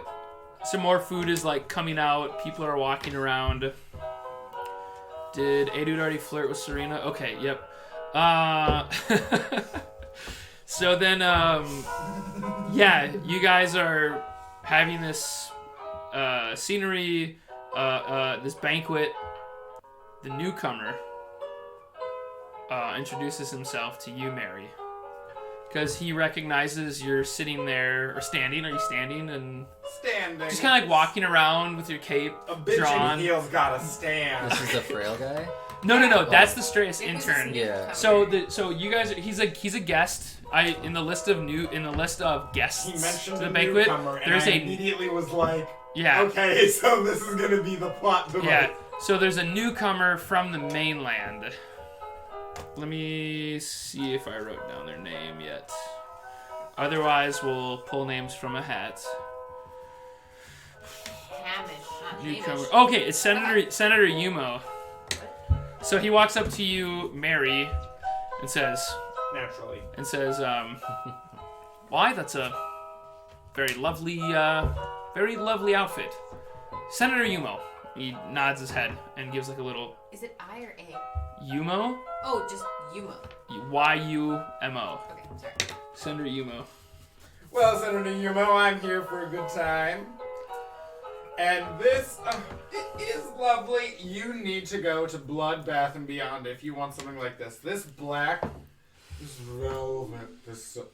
some more food is coming out. People are walking around. Did Aidud already flirt with Surina? Okay, yep. So then, yeah, you guys are having this scenery. this banquet, the newcomer introduces himself to you, Mary. Because he recognizes you're sitting there, or standing. Are you standing? And Standing. just kind of like walking around with your cape A bitch drawn. in heels gotta stand. This is the frail guy? No. That's the Strayus It was intern. a Yeah. So you guys, he's a guest. In the list of guests He mentioned to the the banquet. newcomer, and There's I a immediately was like, yeah. okay, so this is gonna be the plot device. Yeah, so there's a newcomer from the mainland. Let me see if I wrote down their name yet. Otherwise, we'll pull names from a hat. Hamish, not Newcomer. Hamish. Okay, it's Senator Yumo. So he walks up to you, Mary, and says, Naturally. "Why? That's a very lovely outfit." Senator Yumo. He nods his head and gives like a little Is it I or A? Yumo. Oh, just Yuma. Yumo. Okay, sorry. Senator Yumo. Well, Senator Yumo, I'm here for a good time. And this, it is lovely. You need to go to Bloodbath and Beyond if you want something like this. This black, this velvet, this so,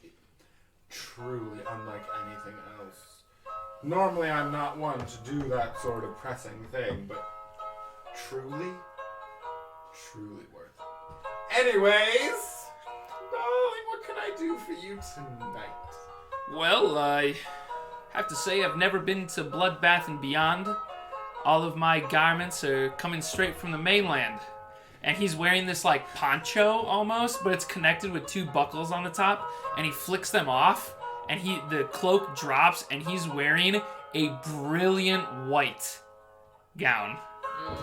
truly unlike anything else. Normally, I'm not one to do that sort of pressing thing, but truly worth it. Anyways, darling, what can I do for you tonight? Well, I have to say I've never been to Bloodbath and Beyond. All of my garments are coming straight from the mainland. And he's wearing this like poncho almost, but it's connected with two buckles on the top, and he flicks them off, and the cloak drops, and he's wearing a brilliant white gown.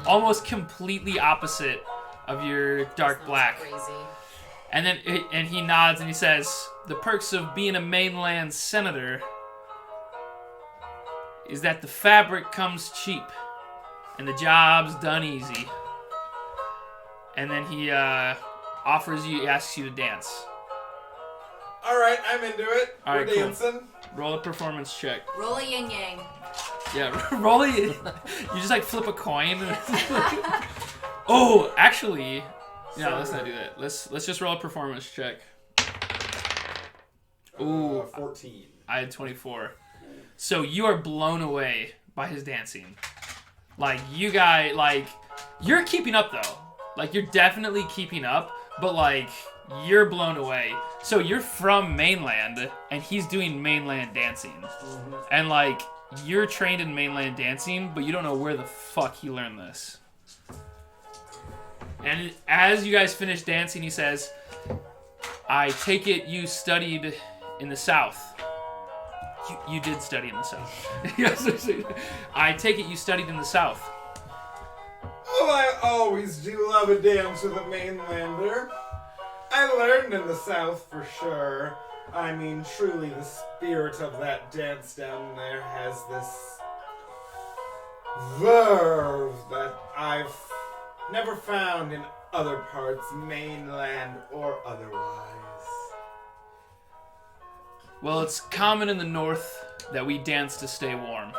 Almost completely opposite of your dark black. Crazy. And then and he nods and he says, "The perks of being a mainland senator is that the fabric comes cheap and the job's done easy." And then he asks you to dance. Alright, I'm into it. All right, We're cool. dancing. Roll a performance check. Roll a yin yang. Yeah, roll it. You just like flip a coin. Oh, actually, yeah, let's not do that. Let's just roll a performance check. Ooh, 14. I had 24. So you are blown away by his dancing. Like, you guys, like, you're keeping up, though. Like, you're definitely keeping up, but, like, you're blown away. So you're from mainland, and he's doing mainland dancing. Mm-hmm. And, like, you're trained in mainland dancing, but you don't know where the fuck he learned this. And as you guys finish dancing, he says, "I take it you studied in the South." You did study in the South. Yes, I take it you studied in the South. Oh, I always do love a dance with a mainlander. I learned in the South for sure. I mean, truly, the spirit of that dance down there has this verve that I've never found in other parts, mainland or otherwise. Well, it's common in the North that we dance to stay warm.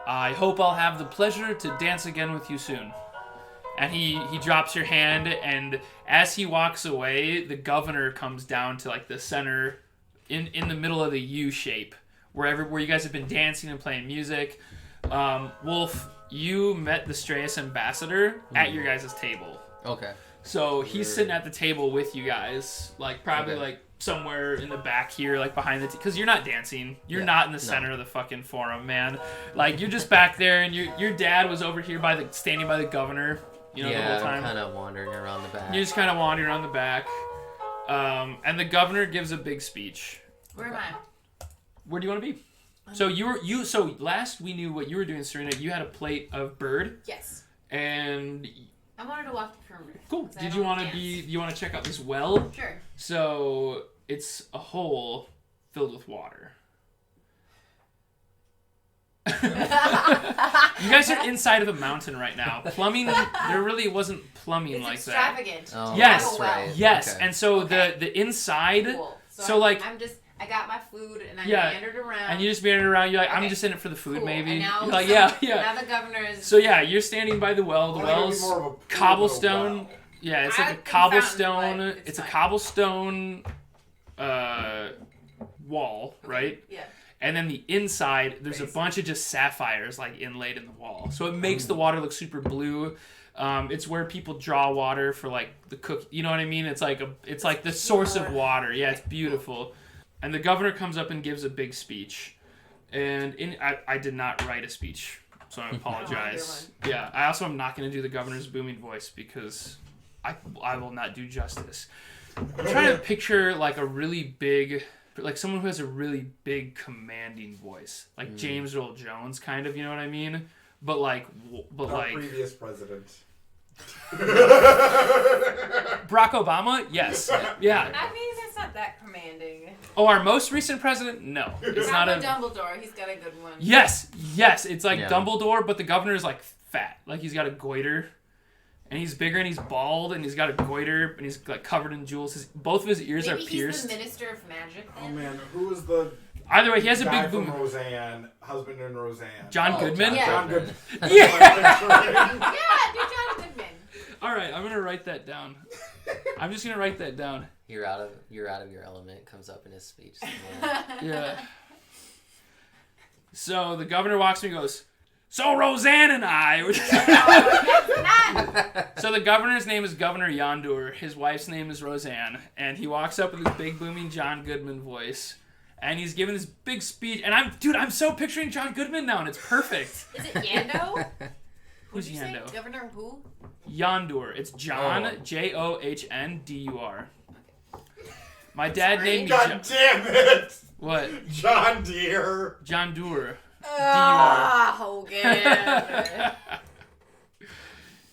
I hope I'll have the pleasure to dance again with you soon. And he drops your hand, and as he walks away, the governor comes down to like the center, in the middle of the U shape, where you guys have been dancing and playing music. Wulf, you met the Strayus ambassador at your guys' table. Okay. So he's sitting at the table with you guys, like probably Okay. like somewhere in the back here, like behind the because you're not dancing. You're Yeah, not in the no. center of the fucking forum, man. Like you're just back there, and your dad was over here standing by the governor. You know, the Yeah, whole time. I'm kind of wandering around the back. You're just kind of wandering around the back. And the governor gives a big speech. Where am I? Where do you want to be? So last we knew what you were doing, Surina. You had a plate of bird, Yes. and I wanted to walk the perimeter. cool. 'cause I Did don't you want to dance. you want to check out this well? Sure. So it's a hole filled with water. You guys are inside of a mountain right now. Plumbing, there really wasn't plumbing It's like extravagant. Oh, Yes, that's right. that. Yes, Okay. and so Okay. the inside. Cool. So, like- I'm just I got my food and I meandered around. And you just meandered around. You're like, I'm Okay. just in it for the food, Cool. maybe. And now, You're like, now the governor is. So yeah, you're standing by the well. The well's more of a pool cobblestone. than a well. Yeah, it's I like a think cobblestone. fountain, but It's a fine. cobblestone wall, right? Yeah. And then the inside, there's a Basic. bunch of just sapphires like inlaid in the wall, so it makes the water look super blue. It's where people draw water for like the cook. You know what I mean? It's like the source of water. Yeah, it's beautiful. And the governor comes up and gives a big speech, and I did not write a speech, so I apologize. Yeah, I also am not going to do the governor's booming voice because I will not do justice. I'm trying to picture like a really big, like someone who has a really big commanding voice, like James Earl Jones, kind of. You know what I mean? But like Our previous president. Barack Obama, yes, yeah. I mean, it's not that commanding. Oh, our most recent president, no, it's not a. Dumbledore. He's got a good one. Yes, it's like Yeah. Dumbledore, but the governor is like fat, like he's got a goiter, and he's bigger and he's bald and he's got a goiter and he's like covered in jewels. Both of his ears Maybe are pierced. he's the minister of magic. Oh Then? man, who was the Either way, he has a guy big from boom. Roseanne, husband in Roseanne? John Goodman. yeah. John Goodman. Yeah. Yeah, do John Goodman. All right, I'm gonna write that down. I'm just gonna write that down. You're out of your element. Comes up in his speech. somewhere. Yeah. So the governor walks to me and goes, "So Roseanne and I." So the governor's name is Governor Yondur. His wife's name is Roseanne, and he walks up with his big booming John Goodman voice, and he's giving this big speech. And I'm so picturing John Goodman now, and it's perfect. Is it Yando? Who's Did you say Yando? Governor who? Yondur. It's John Johndur. My dad Sorry. named me God damn it! what? John Deere. John Doer. Ah, Hogan.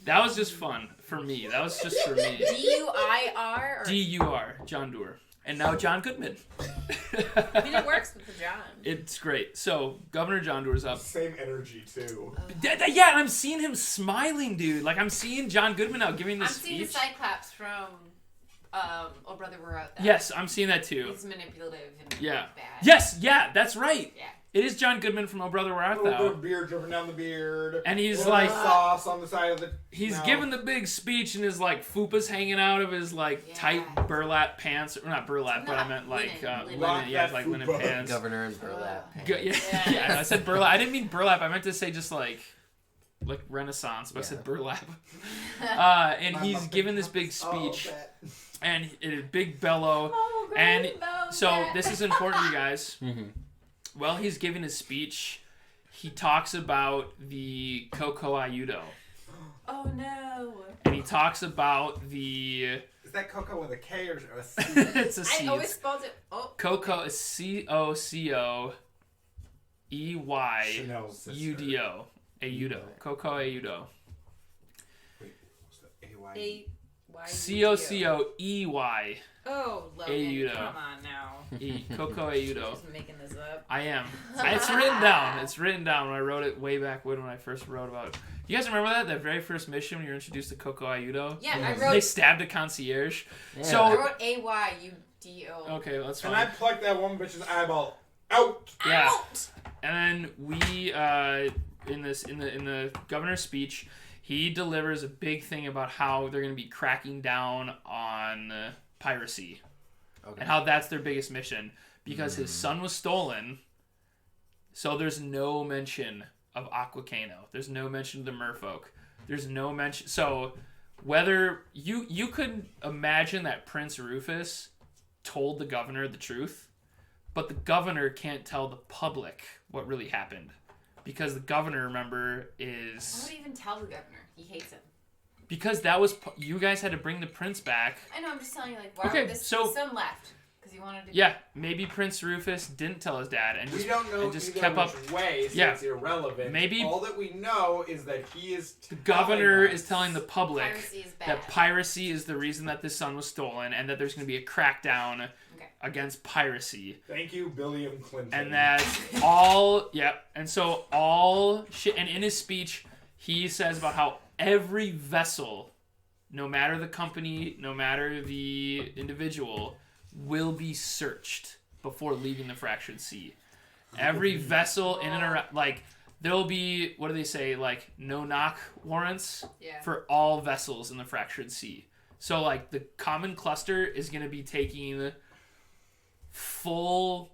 That was just fun for me. That was just for me. D-U-I-R? D-U-R, John Doer. And now John Goodman. I mean, it works with the John. It's great. So, Governor John Doer's up. Same energy too. Yeah, and I'm seeing him smiling, dude. Like, I'm seeing John Goodman now giving I'm this seeing the speech. Cyclops from Oh Brother, We're Out There. Yes, I'm seeing that too. He's manipulative and Yeah. bad. Yes, yeah, that's right. Yeah. It is John Goodman from Oh Brother, We're Out A little bit There. of beard dripping down the beard. And he's Little like, sauce on the side of the. he's mouth. giving the big speech and his like fupa's hanging out of his like Yeah. tight burlap pants, or not burlap, but I No, meant like linen. linen. Rock Yeah, that like linen fupa. pants. Governor and burlap. Yeah, Yeah. yeah, I said burlap. I didn't mean burlap. I meant to say just like Renaissance, but I said Yeah. burlap. And My he's muffin giving this cups. big Oh, speech, that. and it a big bellow. Oh, And rainbow, so yeah. this is important, you guys. Mm-hmm. While he's giving his speech, he talks about the Coco Ayudo, Oh no. and he talks about the. Is that Coco with a K or a C? It's a I C. always spelled it. Oh, Coco is COCOEYUDO. Chanel's sister. Ayudo. Coco Ayudo. Wait, what's the AY? COCOEY. Oh, Logan, Ayudo. come on now. Coco You're Ayudo. just making this up. I am. It's written down. It's written down when I wrote it way back when I first wrote about it. You guys remember that very first mission when you were introduced to Coco Ayudo? Yeah, Yes. I They wrote stabbed a concierge. Yeah. So- I wrote A-Y-U-D-O. Okay, that's And I fine. plucked that one bitch's eyeball out. Yeah. Out! And then we in the governor's speech, he delivers a big thing about how they're going to be cracking down on piracy. Okay. And how that's their biggest mission because his son was stolen. So there's no mention of Aquacano. There's no mention of the merfolk. There's no mention. So whether you could imagine that Prince Rufus told the governor the truth, but the governor can't tell the public what really happened because the governor, remember, Why is would he even tell the governor? He hates him. because that was you guys had to bring the prince back. I know, I'm just telling you, like, why Okay, would this so- son left? Because he wanted to... Yeah, maybe Prince Rufus didn't tell his dad and We just don't know and just either kept up. which way, so Yeah. it's irrelevant. Maybe- all that we know is that he is. The governor is telling the public Piracy is bad. that piracy is the reason that this son was stolen and that there's going to be a crackdown Okay. against piracy. Thank you, William Clinton. And that's all, yep. And so all shit, and in his speech, he says about how every vessel, no matter the company, no matter the individual, will be searched before leaving the Fractured Sea. Every vessel in and around, like, there'll be, what do they say, like, no-knock warrants for all vessels in the Fractured Sea. So, like, the common cluster is going to be taking full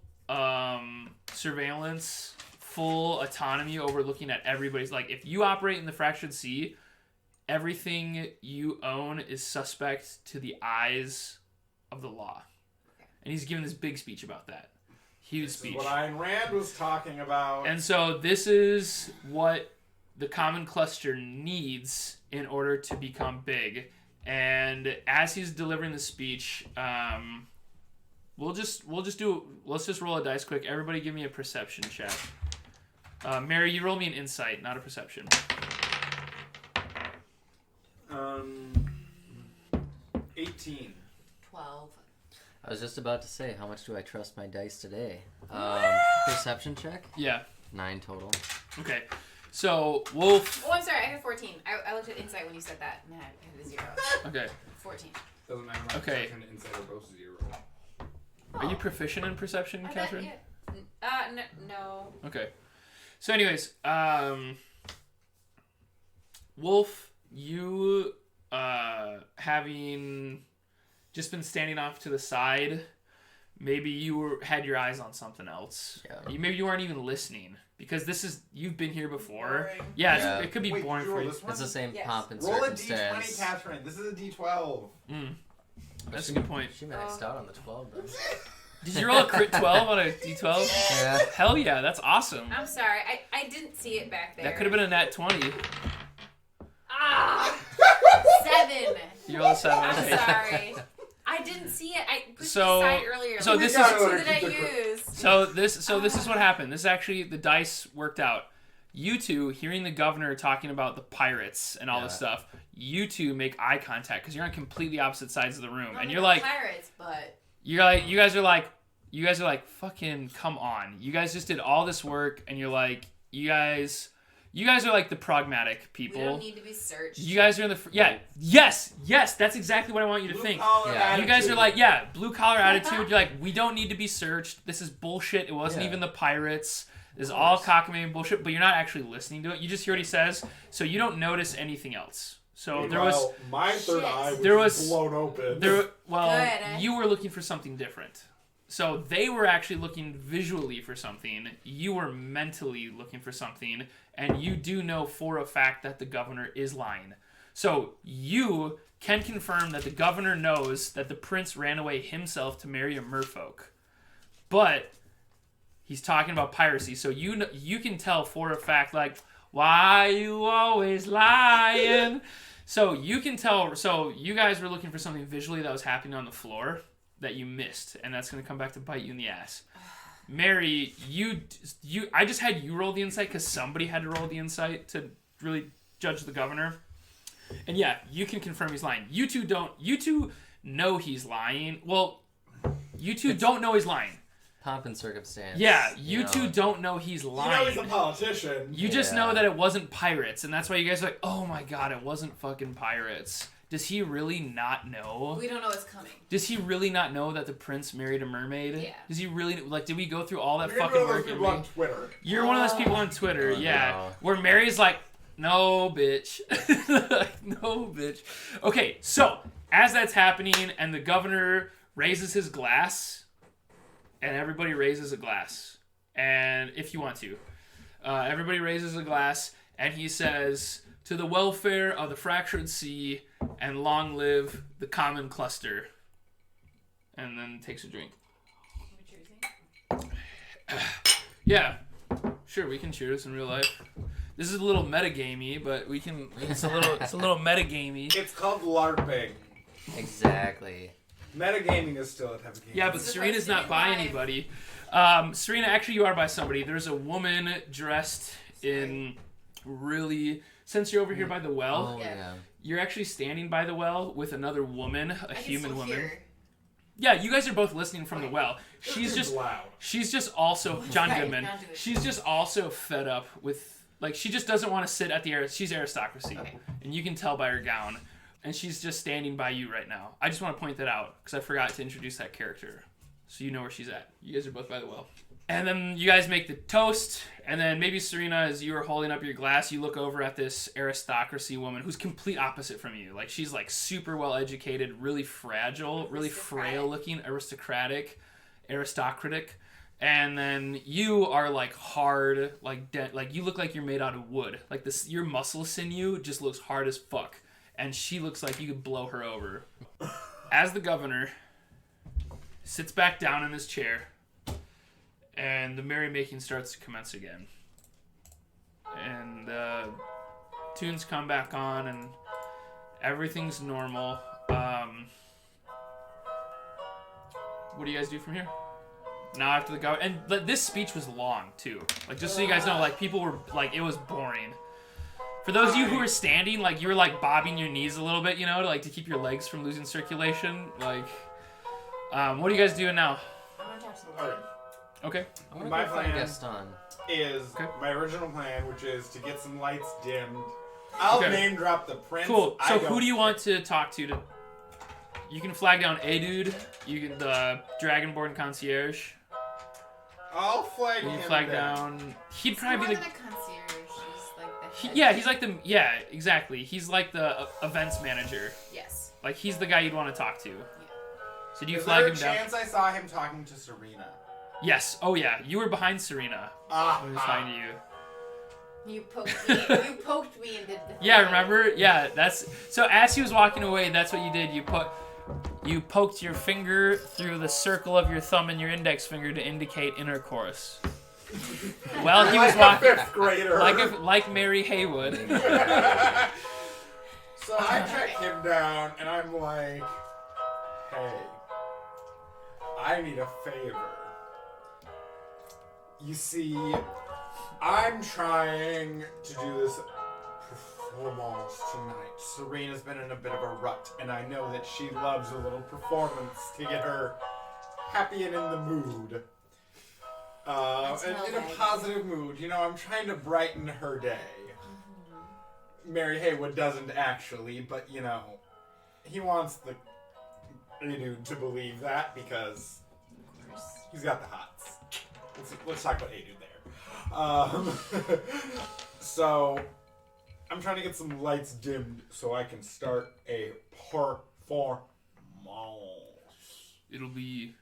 surveillance, full autonomy over looking at everybody's. Like, if you operate in the Fractured Sea, everything you own is suspect to the eyes of the law. And he's giving this big speech about that. Huge speech. What Ayn Rand was talking about. And so this is what the common cluster needs in order to become big. And as he's delivering the speech, let's just roll a dice quick. Everybody give me a perception check. Mary, you roll me an insight, not a perception. 18. 12. I was just about to say, how much do I trust my dice today? Perception check? Yeah. 9 total. Okay. So, Wulf... Oh, I'm sorry. I had 14. I looked at insight when you said that, and I had a 0. Okay. 14. Doesn't matter. My Okay. perception and insight are both 0. Are you proficient in perception, Catherine? No. Okay. So anyways, Wulf, you having just been standing off to the side, maybe you had your eyes on something else. Yeah. Maybe you weren't even listening because you've been here before. Boring. Yeah, Yeah. It could be Wait, boring you for roll you. this one? It's the same Yes. pomp and Roll a d20, circumstance. Catherine. This is a d12. That's a good point. She maxed out on the 12, though. Did you roll a crit 12 on a d12? Yeah. Hell yeah, that's awesome. I'm sorry. I didn't see it back there. That could have been a nat 20. Ah! 7. You rolled a 7. I'm Okay. sorry. I didn't see it. I pushed So- it aside earlier. so Like, this the is- two that I used. So this is what happened. This is actually, the dice worked out. You two, hearing the governor talking about the pirates and all this stuff, you two make eye contact because you're on completely opposite sides of the room, Well, and they're you're like, pirates, but you guys are like, fucking come on. You guys just did all this work, and you're like, you guys are like the pragmatic people. we don't need to be searched. You guys are in the yes, that's exactly what I want you to think. Yeah. You guys are like, blue collar attitude. You're like, we don't need to be searched. This is bullshit. It wasn't even the pirates. This is all cockamamie bullshit. But you're not actually listening to it. You just hear what he says, so you don't notice anything else. So there was my third eye was blown open. Good. You were looking for something different. So they were actually looking visually for something. You were mentally looking for something, and you do know for a fact that the governor is lying. So you can confirm that the governor knows that the prince ran away himself to marry a merfolk. But he's talking about piracy, so you can tell for a fact, like, why you always lying? So you can tell. So you guys were looking for something visually that was happening on the floor that you missed, and that's going to come back to bite you in the ass. Mary, I just had you roll the insight because somebody had to roll the insight to really judge the governor. And yeah, you can confirm he's lying. You two know he's lying. Well, you two don't know he's lying. Pomp and circumstance. Yeah, you two don't know he's lying. he's a politician. You just know that it wasn't pirates, and that's why you guys are like, oh my god, it wasn't fucking pirates. Does he really not know? We don't know what's coming. Does he really not know that the prince married a mermaid? Yeah. Does he really, like, did we go through all that You're fucking one of work? those people on Twitter. You're one of those people on Twitter, Oh, yeah. no. Where Mary's like, no, bitch. Like, no, bitch. Okay, so, as that's happening, and the governor raises his glass, and everybody raises a glass. And if you want to. Everybody raises a glass, and he says, to the welfare of the Fractured Sea, and long live the common cluster. And then takes a drink. Yeah, sure, we can cheers in real life. This is a little metagamey, but we can. It's a little metagamey. It's called LARPing. Exactly. Metagaming is still a type of game. Yeah, but This is Surina's supposed to not be by live. anybody. Surina, actually, you are by somebody. There's a woman dressed in really. Since you're over here by the well, Oh, yeah. you're actually standing by the well with another woman, a I can human still woman. hear. Yeah, you guys are both listening from the well. She's It's just loud. She's just also John Okay, Goodman. John Goodman. She's just also fed up with, like, she just doesn't want to sit at the she's aristocracy, Okay. and you can tell by her gown, and she's just standing by you right now. I just want to point that out because I forgot to introduce that character. So you know where she's at. You guys are both by the well. And then you guys make the toast, and then maybe Surina, as you are holding up your glass, you look over at this aristocracy woman who's complete opposite from you. Like, she's, like, super well-educated, really fragile, really frail-looking, aristocratic. And then you are, like, hard, like, like, you look like you're made out of wood. Like, this, your muscle sinew just looks hard as fuck. And she looks like you could blow her over. As the governor sits back down in his chair, and the merrymaking starts to commence again. And tunes come back on, and everything's normal. What do you guys do from here? Now after the governor... And this speech was long, too. Like, just so you guys know, like, people were... Like, it was boring. For those of you who were standing, like, you were, like, bobbing your knees a little bit, you know, to keep your legs from losing circulation. Like, what are you guys doing now? I'm gonna talk to the Lord. Okay. I want to My go find plan- Destund. Is Okay. my original plan, which is to get some lights dimmed. I'll Okay. name drop the prince. Cool. I So don't who do you want care. to talk to? You can flag down a dude. You can the Dragonborn concierge. I'll flag You him can flag down. He'd It's probably more be than a concierge. He's like the head. yeah. He's like the exactly. He's like the events manager. Yes. Like he's the guy you'd want to talk to. So do you Is flag there him a down? chance I saw him talking to Surina? Yes. Oh yeah. You were behind Surina. Let me find you. You poked me. You poked me and did the. Yeah. Remember? Yeah. That's so. As he was walking away, that's what you did. You poked your finger through the circle of your thumb and your index finger to indicate intercourse. While he was Like a walking, fifth grader. like Mary Haywood. So I track him down, and I'm like, hey, I need a favor. You see, I'm trying to do this performance tonight. Serena's been in a bit of a rut, and I know that she loves a little performance to get her happy and in the mood. And in a positive mood. You know, I'm trying to brighten her day. Mary Haywood doesn't actually, but you know, he wants the dude to believe that because he's got the hots. Let's talk about Adude there. So I'm trying to get some lights dimmed so I can start a performance. It'll be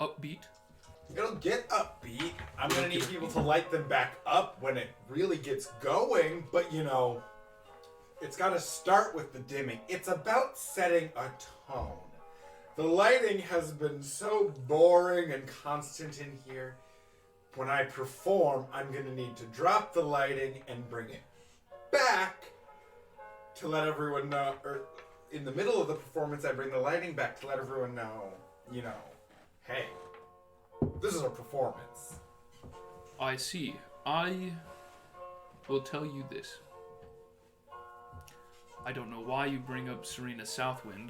upbeat. It'll get upbeat. I'm gonna need people to light them back up when it really gets going, but you know, it's gotta start with the dimming. It's about setting a tone. The lighting has been so boring and constant in here. When I perform, I'm gonna need to drop the lighting and bring it back to let everyone know, or in the middle of the performance, I bring the lighting back to let everyone know, you know, hey, this is a performance. I see. I will tell you this. I don't know why you bring up Surina Southwind.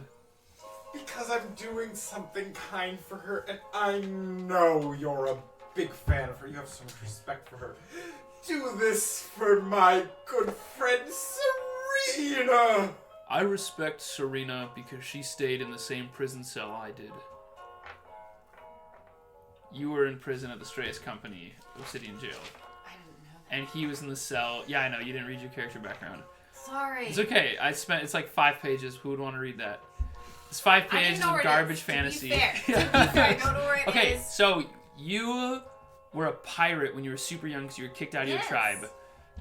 Because I'm doing something kind for her, and I know you're a big fan of her. You have so much respect for her. Do this for my good friend Surina! I respect Surina because she stayed in the same prison cell I did. You were in prison at the Strayest Company, Obsidian Jail. I didn't know that. And he was in the cell. Yeah, I know, you didn't read your character background. Sorry. It's okay. It's like 5 pages. Who would want to read that? It's 5 I pages didn't know of where it garbage is, fantasy. To be fair. To be fair, I don't know where it Okay, is. so you were a pirate when you were super young because you were kicked out of your tribe.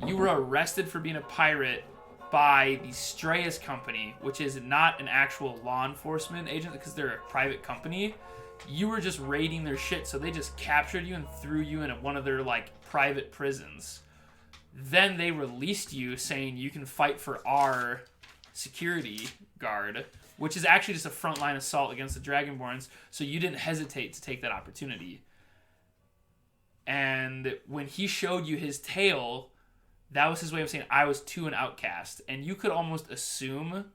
You were arrested for being a pirate by the Strayest Company, which is not an actual law enforcement agent because they're a private company. You were just raiding their shit, so they just captured you and threw you in one of their like private prisons. Then they released you saying you can fight for our security guard, which is actually just a frontline assault against the Dragonborns, so you didn't hesitate to take that opportunity. And when he showed you his tail, that was his way of saying, I was too an outcast. And you could almost assume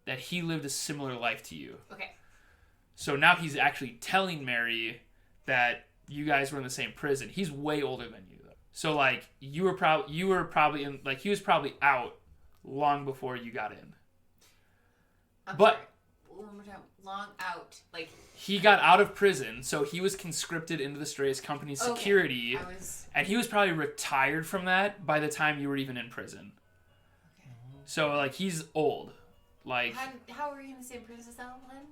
that he lived a similar life to you. Okay. So now he's actually telling Mary that you guys were in the same prison. He's way older than you, though. So, like, you were probably in, like, he was probably out long before you got in. I'm But sorry. one more time. Long out. Like. He got out of prison, so he was conscripted into the Strays Company's security, and he was probably retired from that by the time you were even in prison. Okay. So, like, he's old. Like, how are you in the same prison as Lynn?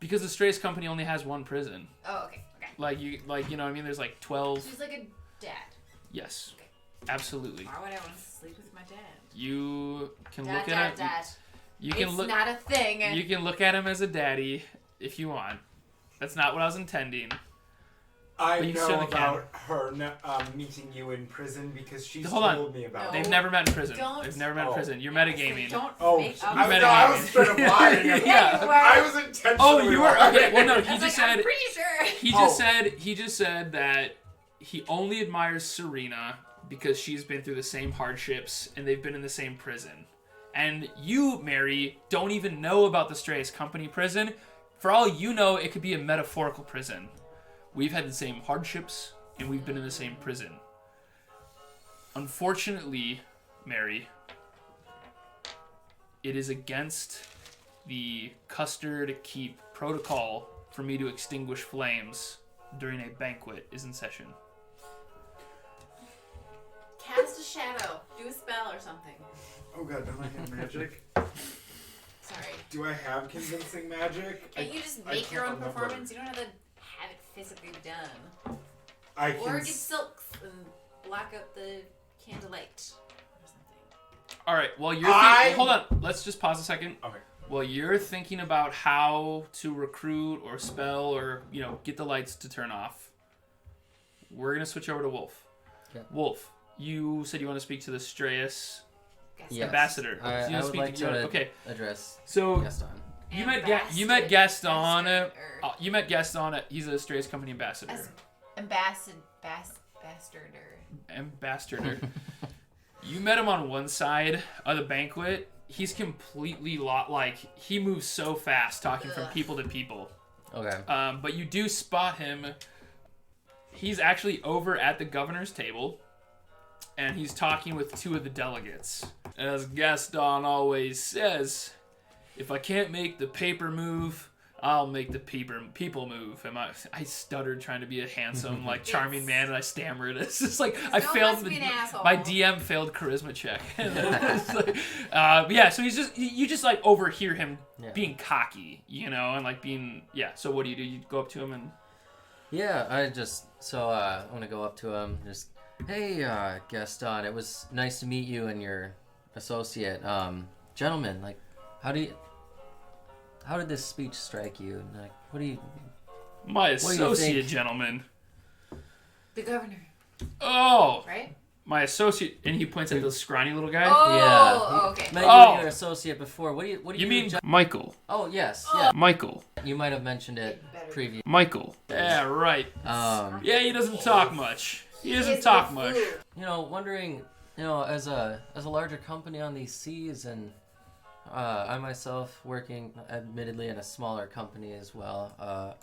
because the Strays Company only has one prison. Oh, okay. Like, you know what I mean? There's like 12. So he's like a dad. Yes. Okay. Absolutely. Why would I want to sleep with my dad? You can Dad, look dad, at dad. You can It's look. not a thing. You can look at him as a daddy if you want. That's not what I was intending. I But you know certainly about her meeting you in prison because she's Hold on. told me about They've it. never met in prison. Don't- They've never met in Oh. prison. You're metagaming. Don't Oh, make up. You met I him. was straight up lying. Yeah. I was intentionally Oh, you were lying. okay. Well, no, he I was just like, I'm said. pretty sure. He just said that he only admires Surina because she's been through the same hardships and they've been in the same prison. And you, Mary, don't even know about the Strays Company prison. For all you know, it could be a metaphorical prison. We've had the same hardships and we've been in the same prison. Unfortunately, Mary, it is against the custard keep protocol for me to extinguish flames during a banquet is in session. Cast a shadow. Do a spell or something. Oh god, don't I have magic? Sorry. Do I have convincing magic? Can't you just I make your can't own remember. performance? You don't have to have it physically done. I Or can. get silks and block out the candlelight or something. All right. Well, you're hold on. Let's just pause a second. Okay. Well, you're thinking about how to recruit or spell or get the lights to turn off. We're gonna switch over to Wulf. Okay. Wulf, you said you want to speak to the Strayus Yes. ambassador. I You wanna would speak like to okay. address So Gaston. you met Gaston. You met Gaston. He's a Strayus Company ambassador. Ambassador. You met him on one side of the banquet. He's completely he moves so fast talking from people to people. Okay. But you do spot him. He's actually over at the governor's table, and he's talking with two of the delegates. As Gaston always says, if I can't make the paper move, I'll make the people move. And I stuttered trying to be a handsome, charming man, and I stammered. It's just like I failed. My DM failed charisma check. Yeah. So you just overhear him being cocky, and being So what do? You go up to him and. Yeah, I'm gonna go up to him. Just, hey, Gaston, it was nice to meet you and your associate. Gentlemen, how did this speech strike you? What do you? My associate, gentleman. The governor. Oh. Right? My associate, and he points at the scrawny little guy. Oh, okay. Met you and your associate before. What do you mean Michael? Oh yes, yeah. Michael. You might have mentioned it previously. Michael. Yeah, right. Yeah, he doesn't talk much. He doesn't talk much. Wondering, as a larger company on these seas, and I myself working admittedly in a smaller company as well,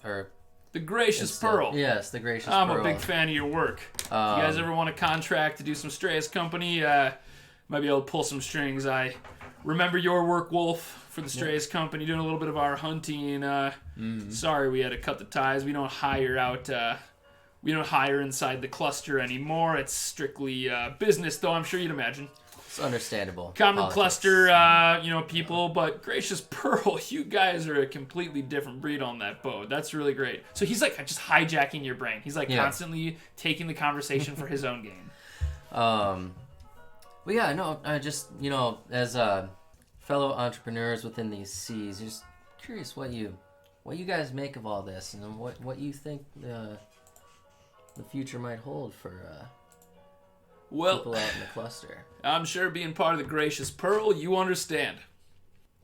The Gracious Pearl. Yes, the Gracious I'm Pearl. a big fan of your work. If you guys ever want a contract to do some Strayus Company, might be able to pull some strings. I remember your work, Wulf, for the Strayus Company, doing a little bit of our hunting. Sorry we had to cut the ties. We don't hire out. We don't hire inside the cluster anymore. It's strictly business, though. I'm sure you'd imagine. It's understandable. Common cluster, people, but Gracious Pearl, you guys are a completely different breed on that boat. That's really great. So he's just hijacking your brain. He's constantly taking the conversation for his own gain. Well, yeah, no, I just, as fellow entrepreneurs within these seas, just curious what you guys make of all this, and what you think the future might hold for people out in the cluster. I'm sure being part of the Gracious Pearl, you understand.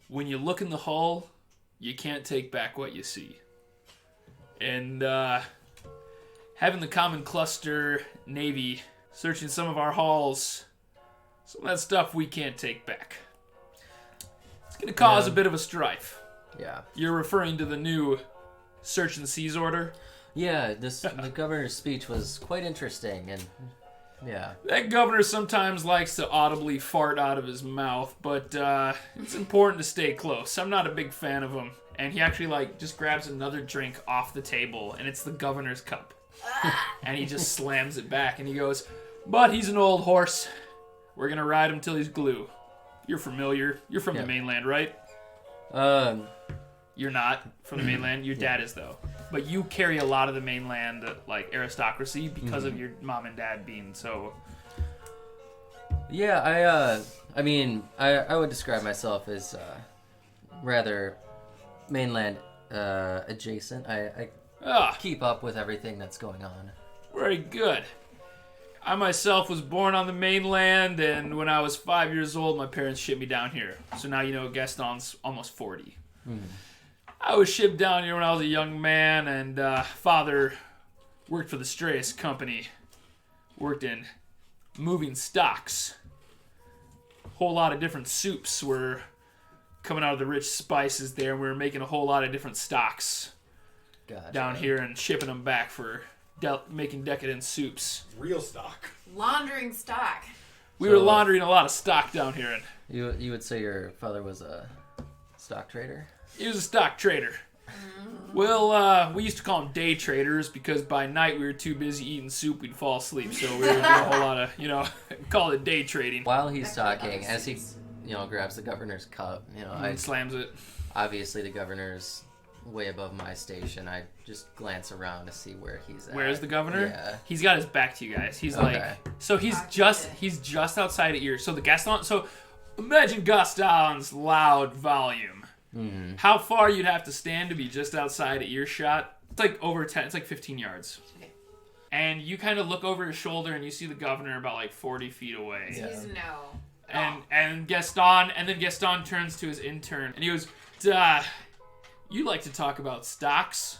When you look in the hull, you can't take back what you see. And having the Common Cluster Navy searching some of our halls, some of that stuff we can't take back. It's going to cause a bit of a strife. Yeah. You're referring to the new Search and Seize order? Yeah, the governor's speech was quite interesting, and yeah. That governor sometimes likes to audibly fart out of his mouth, but it's important to stay close. I'm not a big fan of him. And he actually like just grabs another drink off the table, and it's the governor's cup. And he just slams it back, and he goes, "But he's an old horse. We're gonna ride him till he's glue. You're familiar. You're from the mainland, right?" You're not from the mainland. Your dad is, though. But you carry a lot of the mainland, like, aristocracy because of your mom and dad being so... Yeah, I mean, I would describe myself as rather mainland adjacent. I keep up with everything that's going on. Very good. I myself was born on the mainland, and when I was 5 years old, my parents shipped me down here. So now you know Gaston's almost 40. I was shipped down here when I was a young man, and father worked for the Strayus Company. Worked in moving stocks. Whole lot of different soups were coming out of the rich spices there, and we were making a whole lot of different stocks down here and shipping them back for making decadent soups. Real stock. Laundering stock. We were laundering a lot of stock down here. And you would say your father was a stock trader? he was a stock trader. Well, we used to call them day traders because by night we were too busy eating soup, we'd fall asleep. So we were doing a whole lot of, call it day trading. While he's talking, as he, grabs the governor's cup, I slams it. Obviously the governor's way above my station. I just glance around to see where he's at. Where's the governor? Yeah. He's got his back to you guys. He's Okay. he's just outside of ear. So the Gaston, imagine Gaston's loud volume. Mm-hmm. How far you'd have to stand to be just outside of earshot? It's like over 10, it's like 15 yards. Okay. And you kind of look over his shoulder and you see the governor about like 40 feet away. Yeah. He's no. And Gaston turns to his intern and he goes, you like to talk about stocks?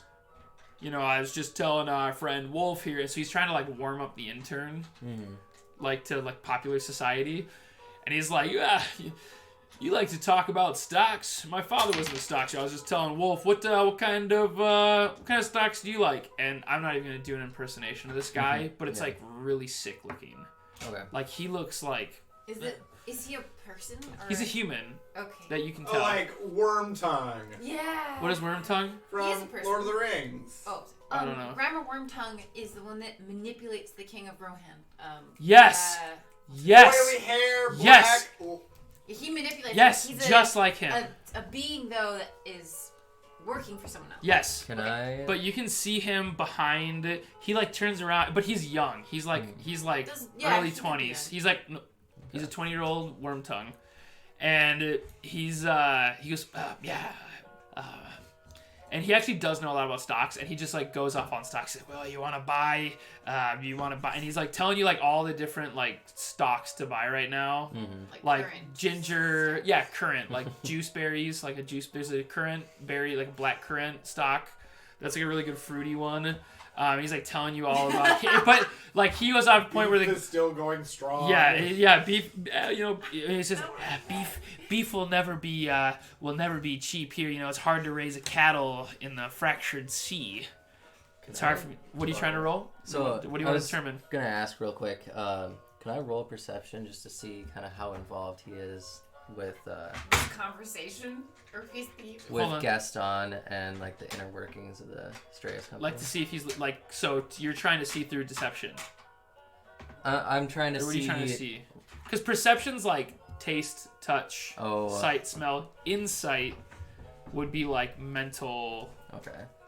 I was just telling our friend Wulf here, so he's trying to like warm up the intern, to popular society, and he's like, yeah, you like to talk about stocks? My father was in the stock show. I was just telling Wulf, what kind of stocks do you like? And I'm not even gonna do an impersonation of this guy, but it's like really sick looking. Okay. Like he looks like Is he a person? Or... he's a human Okay. that you can tell. Like Worm Tongue Yeah. What is Worm Tongue? He is a from person. Lord of the Rings. Oh, I don't know. Grandma Wormtongue is the one that manipulates the King of Rohan. Yes. Yes. Oily hair, black. Yes. He manipulates. Yes, He's just like him. A being though that is working for someone else. Yes. Can I? But you can see him behind. He like turns around, but he's young. He's like early 20s. He's like he's a 20-year-old worm tongue, and he goes and he actually does know a lot about stocks, and he just like goes off on stocks. He's like, well, you want to buy, and he's like telling you like all the different like stocks to buy right now, like currant ginger, currant, like juice berries, like there's a currant berry, like a black currant stock. That's like a really good fruity one. He's like telling you all about it, but like he was at a point where is still going strong. Beef. He says beef will never be cheap here. It's hard to raise a cattle in the fractured sea. It's hard for me. What are you trying to roll? So what do you want to determine? Gonna ask real quick. Can I roll perception just to see kind of how involved he is with Conversation or he's the with Gaston and like the inner workings of the Strayus Company? I'd like to see if he's like. So you're trying to see through deception. I'm trying to see. What are you trying to see? Because perception's like taste, touch, sight, smell. Insight would be like mental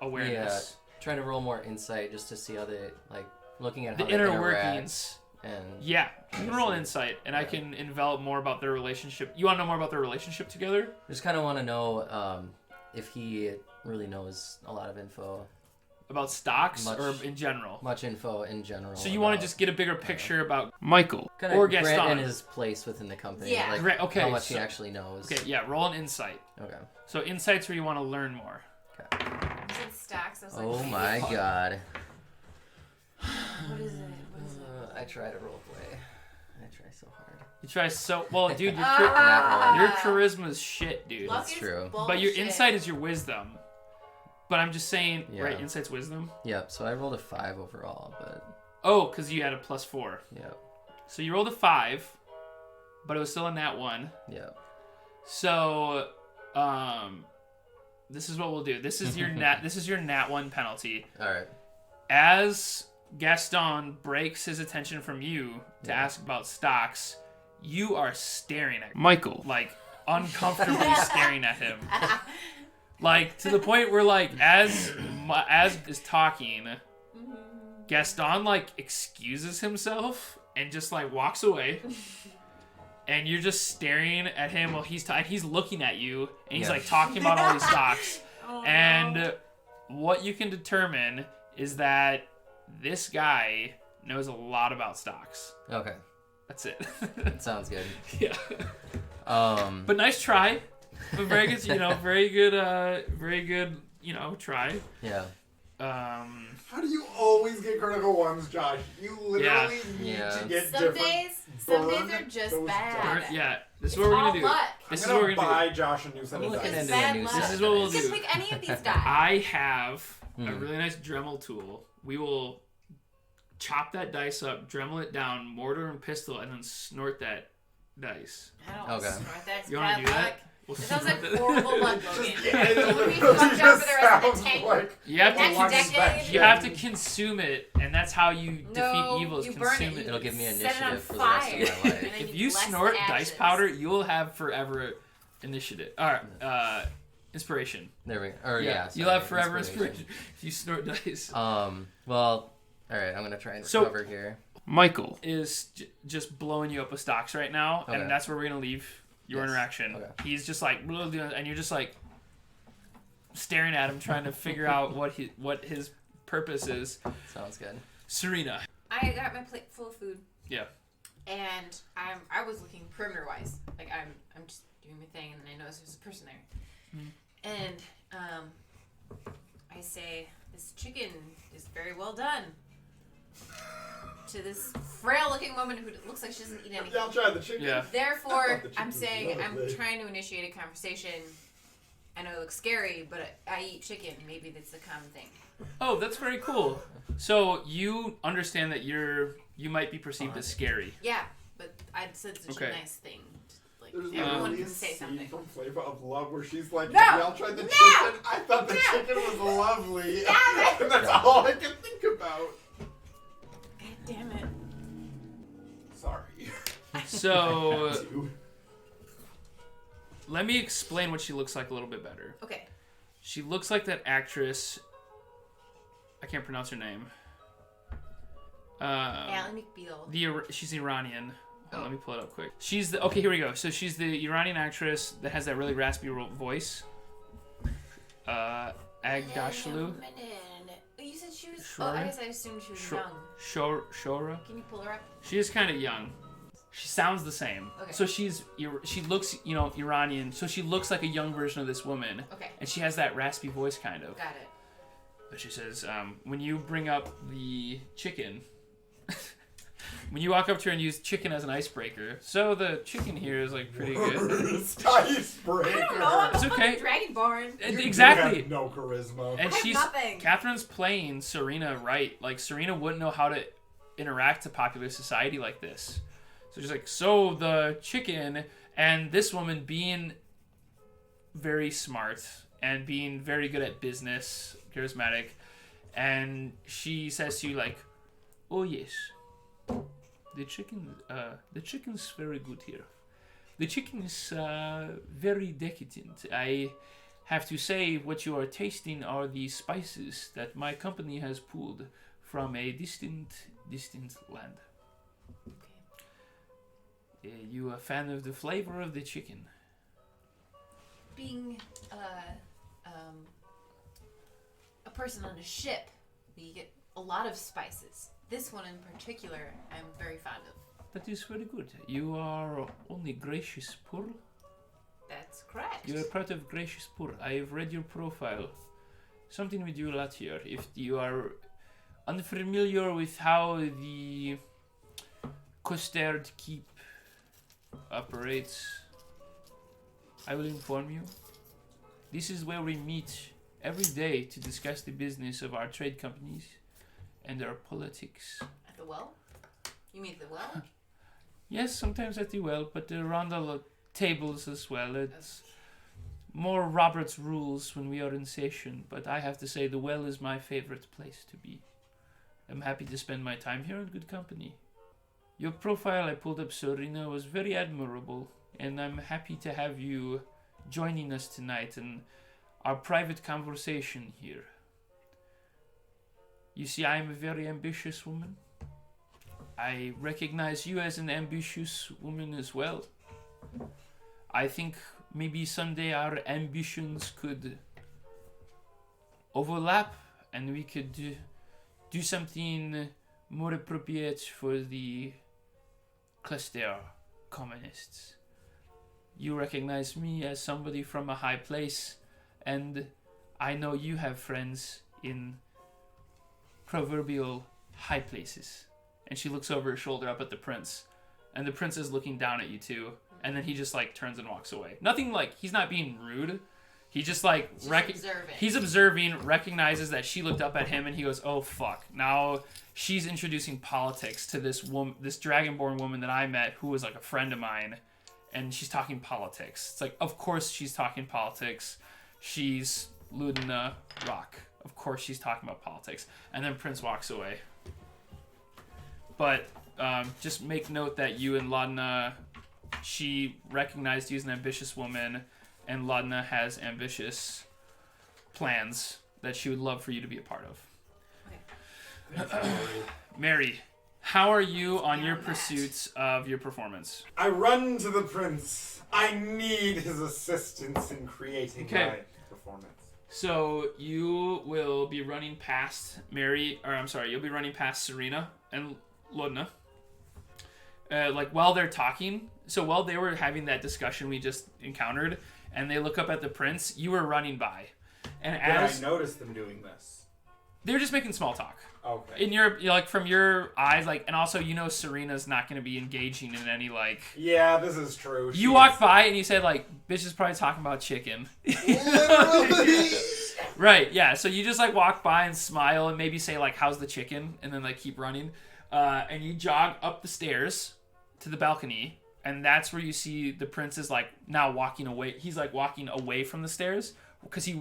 awareness. Yeah, trying to roll more insight just to see how they like looking at the how inner they workings. And you can roll an insight, and I can envelop more about their relationship. You want to know more about their relationship together? Just kind of want to know if he really knows a lot of info. About stocks or in general? Much info in general. So you want to just get a bigger picture about Michael or Gaston. Grant and his place within the company. Yeah. Like how much he actually knows. Okay, roll an insight. Okay. So insight's where you want to learn more. Okay. You said stacks. I was Oh like, my god. What is it? I try to role play. I try so hard. You try so well, dude. Your charisma is shit, dude. Luck That's is true. But your bullshit. insight is your wisdom. But I'm just saying, right? Yeah. Insight's wisdom. Yep. So I rolled a 5 overall, but. Oh, because you had a +4. Yep. So you rolled a 5, but it was still a nat 1. Yep. So, this is what we'll do. This is your nat 1 penalty. All right. As Gaston breaks his attention from you to ask about stocks, you are staring at Michael, like uncomfortably staring at him, like to the point where like as is talking, Gaston like excuses himself and just like walks away, and you're just staring at him while he's looking at you, and he's like talking about all these stocks, and what you can determine is that this guy knows a lot about stocks. Okay. That's it. That sounds good. Yeah. But nice try. But very good, very good, try. Yeah. How do you always get critical ones, Josh? You literally need to get some days are just bad. Yeah. This is what we're gonna do. Luck. This is what we're gonna buy do. Josh a new set of dice. This is what we'll You do. can pick any of these guys. I have a really nice Dremel tool. We will chop that dice up, Dremel it down, mortar and pistol, and then snort that dice. I don't Okay. snort that. It's You want bad to do luck. that? We'll It sounds snort like that. horrible luck, Logan. It We'll be literally fucked up for the rest of sounds the tank. like You have Next to decade. You have to consume it, and that's how you defeat No, evil. Is you burn consume it. it. It'll give me Set it on initiative for the rest fire. of my life. And then If you bless snort the dice ashes. powder, you will have forever initiative. All right, inspiration. There we go. Or yeah, you'll have forever inspiration if you snort dice. Well, all right. I'm gonna try and So- recover here. Michael is just blowing you up with stocks right now, Okay. and that's where we're gonna leave your Yes. interaction. Okay. He's just like, and you're just like staring at him, trying to figure out what his purpose is. Sounds good. Serena. I got my plate full of food. Yeah. And I was looking perimeter wise. Like I'm just doing my thing, and then I notice there's a person there. And I say, this chicken is very well done. To this frail looking woman who looks like she doesn't eat anything. Y'all tried the chicken. Yeah. Therefore, The I'm chicken's saying I'm lovely. trying to initiate a conversation. I know it looks scary, but I eat chicken. Maybe that's the common thing. Oh, that's very cool. So you understand that you might be perceived as scary. Yeah, but I said such Okay. a nice thing. Like There's everyone literally can a say scene something. from Flavor of Love where she's like, No! y'all tried the chicken. I thought the chicken was lovely. And that's all I can think about. God damn it. Sorry. So Dude. let me explain what she looks like a little bit better. Okay. She looks like that actress. I can't pronounce her name. Ally McBeal. She's Iranian. Oh, let me pull it up quick. Okay, here we go. So she's the Iranian actress that has that really raspy voice. Agdashlu. You said she was. Sure. Oh, I guess I assumed she was young. Shora. Can you pull her up? She is kind of young. She sounds the same. Okay. So she looks, Iranian. So she looks like a young version of this woman. Okay. And she has that raspy voice kind of. Got it. But she says, when you bring up the chicken, when you walk up to her and use chicken as an icebreaker, so the chicken here is like pretty good. Icebreaker. I don't know. I'm It's a okay. fucking Dragonborn. And You exactly. have no charisma. And I have nothing. Catherine's playing Surina right. Like Surina wouldn't know how to interact to popular society like this. So she's like, so the chicken, and this woman being very smart and being very good at business, charismatic, and she says to you like, oh yes, the chicken's very good here. The chicken is very decadent. I have to say, what you are tasting are the spices that my company has pulled from a distant land. You a fan of the flavor of the chicken? Being a person on a ship, we get a lot of spices. This one in particular, I'm very fond of. That is very good. You are only Gracious Poor. That's correct. You are part of Gracious Poor. I have read your profile. Something we do a lot here. If you are unfamiliar with how the Costard Keep operates, I will inform you. This is where we meet every day to discuss the business of our trade companies and our politics. At the well? You mean the well? Yes, sometimes at the well, but around the tables as well. more Robert's rules when we are in session, but I have to say the well is my favorite place to be. I'm happy to spend my time here in good company. Your profile I pulled up, Surina, was very admirable, and I'm happy to have you joining us tonight in our private conversation here. You see, I am a very ambitious woman. I recognize you as an ambitious woman as well. I think maybe someday our ambitions could overlap and we could do something more appropriate for the cluster communists. You recognize me as somebody from a high place, and I know you have friends in proverbial high places. And she looks over her shoulder up at the prince, and the prince is looking down at you too, and then he just like turns and walks away. Nothing like, he's not being rude. He just like he's observing, recognizes that she looked up at him, and he goes, "Oh fuck! Now she's introducing politics to this woman, this Dragonborn woman that I met, who was like a friend of mine, and she's talking politics." It's like, of course she's talking politics. She's Ludna Rock. Of course she's talking about politics. And then Prince walks away. But just make note that you and Ludna, she recognized you as an ambitious woman. And Ludna has ambitious plans that she would love for you to be a part of. Okay. Mary, how are you on your pursuits of your performance? I run to the prince. I need his assistance in creating my performance. So you will be running past you'll be running past Surina and Ludna. Like while they're talking, so while they were having that discussion we just encountered, and they look up at the prince, you were running by. And as I noticed them doing this. They're just making small talk. Okay. In your, like, from your eyes, like, and also, you know, Serena's not going to be engaging in any, like... Yeah, this is true. You walked by and you said, like, bitch is probably talking about chicken. Literally! Right, yeah. So you just, like, walk by and smile and maybe say, like, how's the chicken? And then, like, keep running. And you jog up the stairs to the balcony. And that's where you see the prince is, like, now walking away. He's, like, walking away from the stairs because he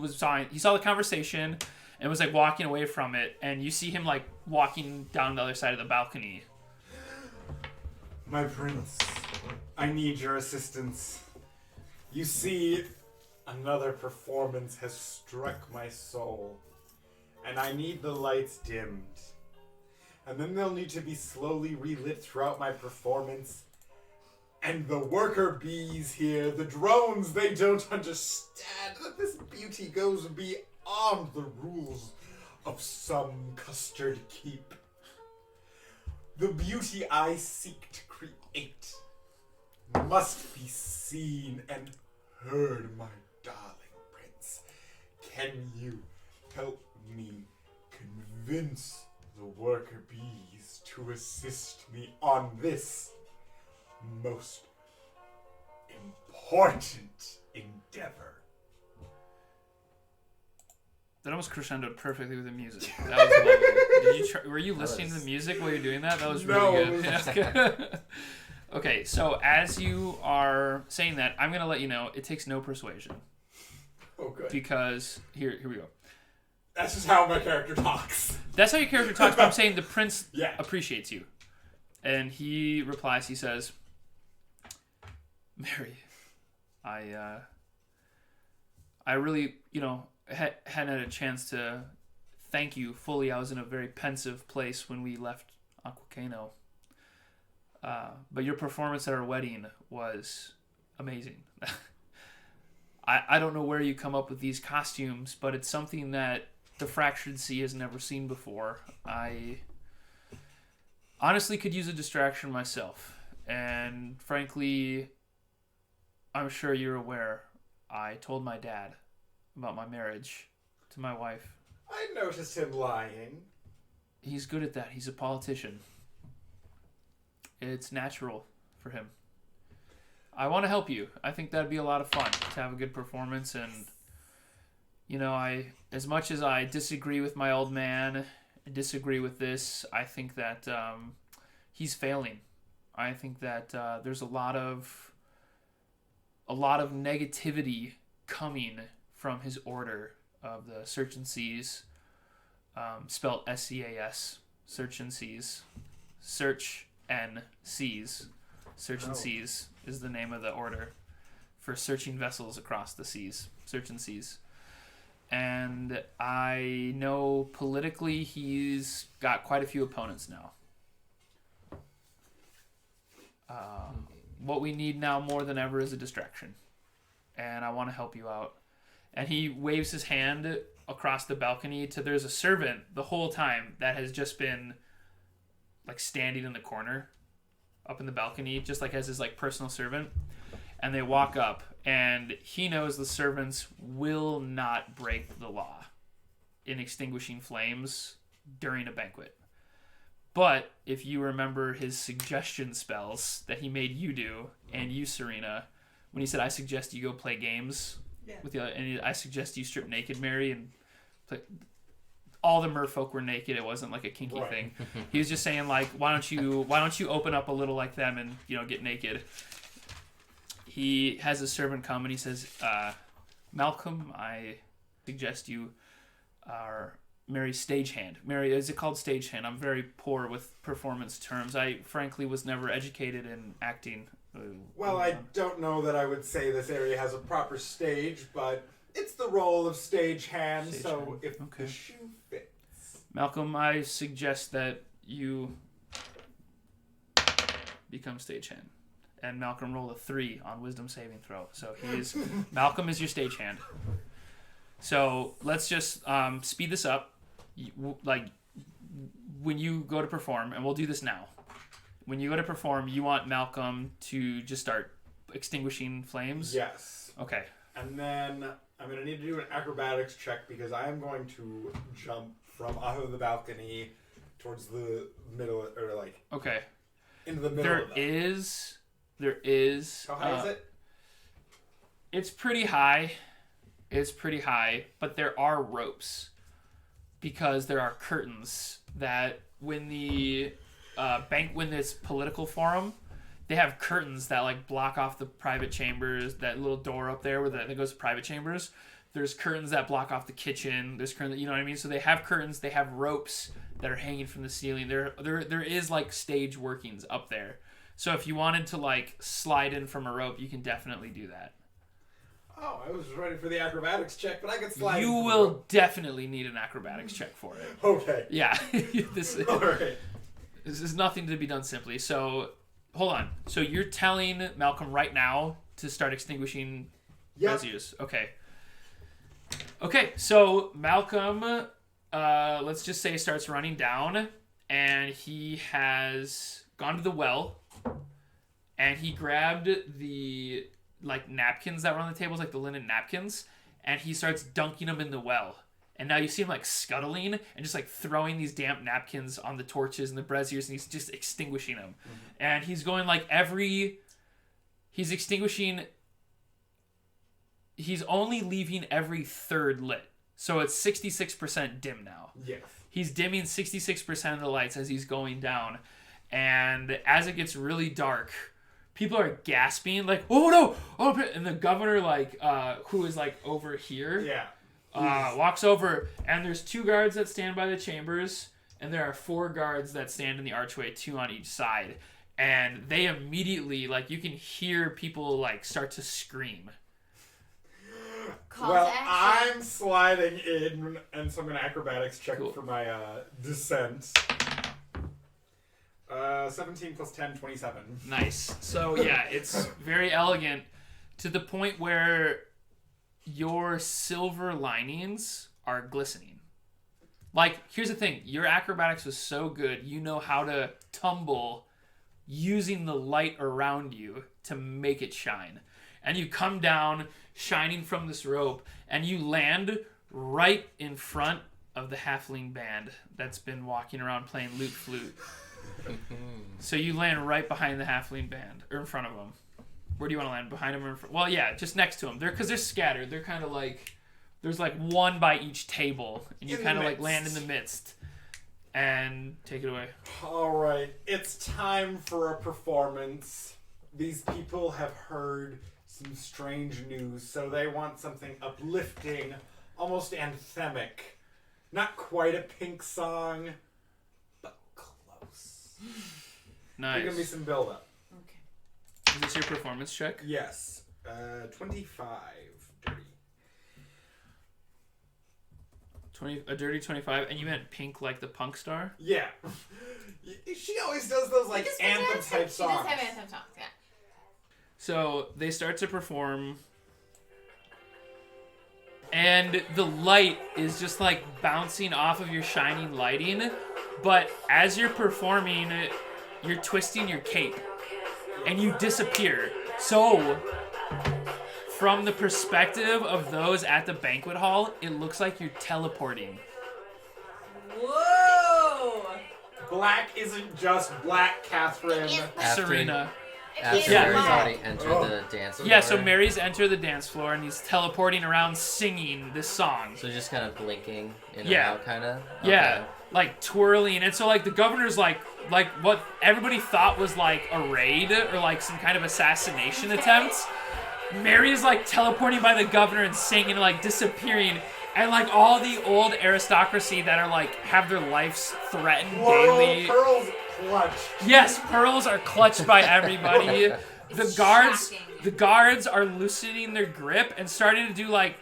saw the conversation and was, like, walking away from it. And you see him, like, walking down the other side of the balcony. My prince, I need your assistance. You see, another performance has struck my soul. And I need the lights dimmed. And then they'll need to be slowly relit throughout my performance. And the worker bees here, the drones, they don't understand that this beauty goes beyond the rules of some custard keep. The beauty I seek to create must be seen and heard, my darling prince. Can you help me convince the worker bees to assist me on this most important endeavor? That almost crescendoed perfectly with the music. That was lovely. Were you listening to the music while you're doing that? That was really good. Okay, so as you are saying that, I'm going to let you know it takes no persuasion. Oh, good. Because, here we go. That's just how my character talks. That's how your character talks, but I'm saying the prince Yeah. appreciates you. And he replies, he says, Mary, I really, hadn't had a chance to thank you fully. I was in a very pensive place when we left Aquacano. But your performance at our wedding was amazing. I don't know where you come up with these costumes, but it's something that the Fractured Sea has never seen before. I honestly could use a distraction myself. And frankly, I'm sure you're aware, I told my dad about my marriage to my wife. I noticed him lying. He's good at that. He's a politician. It's natural for him. I want to help you. I think that'd be a lot of fun to have a good performance. And, as much as I disagree with my old man, and disagree with this, I think that he's failing. I think that there's a lot of negativity coming from his order of the Search and Seas, spelled SCAS, Search and Seas. Search and Seas. Search and Seas is the name of the order for searching vessels across the seas. Search and Seas. And I know politically he's got quite a few opponents now. What we need now more than ever is a distraction. And I want to help you out. And he waves his hand across the balcony to there's a servant the whole time that has just been like standing in the corner up in the balcony, just like as his like personal servant. And they walk up, and he knows the servants will not break the law in extinguishing flames during a banquet. But if you remember his suggestion spells that he made you do, and you, Surina, when he said, I suggest you go play games with the other, and I suggest you strip naked, Mary, and play. All the merfolk were naked. It wasn't like a kinky thing. He was just saying like, why don't you open up a little like them and get naked. He has a servant come and he says, Malcolm, I suggest you are Mary's stagehand. Mary, is it called stagehand? I'm very poor with performance terms. I frankly was never educated in acting. Well, I don't know that I would say this area has a proper stage, but it's the role of stagehand, so if the shoe fits. Malcolm, I suggest that you become stagehand. And Malcolm rolled a 3 on wisdom saving throw. So Malcolm is your stagehand. So let's just speed this up. Like when you go to perform, and we'll do this now. When you go to perform, you want Malcolm to just start extinguishing flames? Yes. Okay. And then I'm going to need to do an acrobatics check because I am going to jump from off of the balcony towards the middle, or like... Okay. Into the middle of that. There is... How high is it? It's pretty high. But there are ropes. Because there are curtains that when the when this political forum, they have curtains that like block off the private chambers, that little door up there that goes to private chambers. There's curtains that block off the kitchen. There's curtains, you know what I mean? So they have curtains, they have ropes that are hanging from the ceiling. There is like stage workings up there. So if you wanted to like slide in from a rope, you can definitely do that. Oh, I was ready for the acrobatics check, but I could slide. You will definitely need an acrobatics check for it. Okay. Yeah. All right. This is nothing to be done simply. So, hold on. So you're telling Malcolm right now to start extinguishing braziers. Okay. Okay, so Malcolm, let's just say, starts running down, and he has gone to the well, and he grabbed the like napkins that were on the tables, like the linen napkins, and he starts dunking them in the well. And now you see him like scuttling and just like throwing these damp napkins on the torches and the braziers, and he's just extinguishing them. Mm-hmm. And he's going like he's extinguishing. He's only leaving every third lit. So it's 66% dim now. Yes. He's dimming 66% of the lights as he's going down. And as it gets really dark, people are gasping, like, oh no! Oh, and the governor, like, who is, like, over here, walks over, and there's 2 guards that stand by the chambers, and there are 4 guards that stand in the archway, 2 on each side. And they immediately, like, you can hear people, like, start to scream. Well, I'm sliding in, and so I'm going to acrobatics check for my descent. 17 plus 10, 27. Nice. So, yeah, it's very elegant to the point where your silver linings are glistening. Like, here's the thing. Your acrobatics was so good, you know how to tumble using the light around you to make it shine. And you come down shining from this rope, and you land right in front of the halfling band that's been walking around playing lute flute. So you land right behind the halfling band, or in front of them. Where do you want to land? Behind them or in front? Well, yeah, just next to them. Because they're scattered. They're kind of like, there's like 1 by each table, and you kind of like land in the midst. And take it away. All right, it's time for a performance. These people have heard some strange news. So they want something uplifting, almost anthemic. Not quite a Pink song, but close. Nice. There's gonna be some build-up. Okay. Is this your performance check? Yes. 25 dirty. A dirty 25, and you meant Pink like the punk star? Yeah. She always does those like anthem type songs. She does have anthem songs, yeah. So they start to perform, and the light is just like bouncing off of your shining lighting, but as you're performing, you're twisting your cape, and you disappear. So, from the perspective of those at the banquet hall, it looks like you're teleporting. Whoa! Black isn't just Black Catherine. Serena. After Yeah. Mary's already entered the dance floor. Yeah, so Mary's entered the dance floor, and he's teleporting around singing this song. So just kind of blinking in and Yeah. out, kind of? Yeah, like twirling. And so, like, the governor's like what everybody thought was like a raid or like some kind of assassination attempt. Mary is like teleporting by the governor and singing, like disappearing. And like all the old aristocracy that are like have their lives threatened daily. Pearl's clutch. Yes, pearls are clutched by everybody. It's the shocking. guards are loosening their grip and starting to do like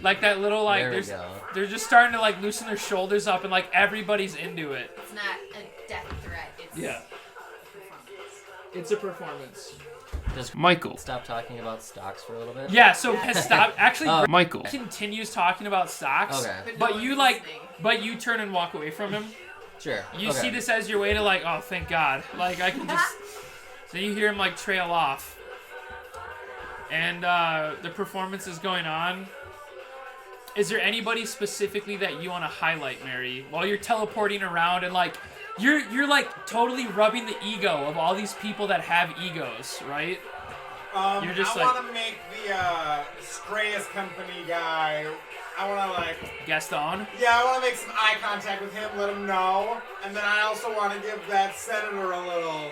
that little like There we go. they're just starting to like loosen their shoulders up and like everybody's into it. It's not a death threat. It's Yeah. performance. It's a performance. Just Michael. stop talking about stocks for a little bit. Yeah, so has stopped. Actually, Michael continues talking about stocks. Okay. But, no But one's you like, listening. but you turn and walk away from him. Sure. You okay. see this as your way to like, oh, thank God. Like I can just. So you hear him like trail off, and the performance is going on. Is there anybody specifically that you want to highlight, Mary, while you're teleporting around and like you're like totally rubbing the ego of all these people that have egos, right? You're just I like- want to make the Strayus Company guy. I want to like. Gaston. Yeah, I want to make some eye contact with him, let him know, and then I also want to give that senator a little.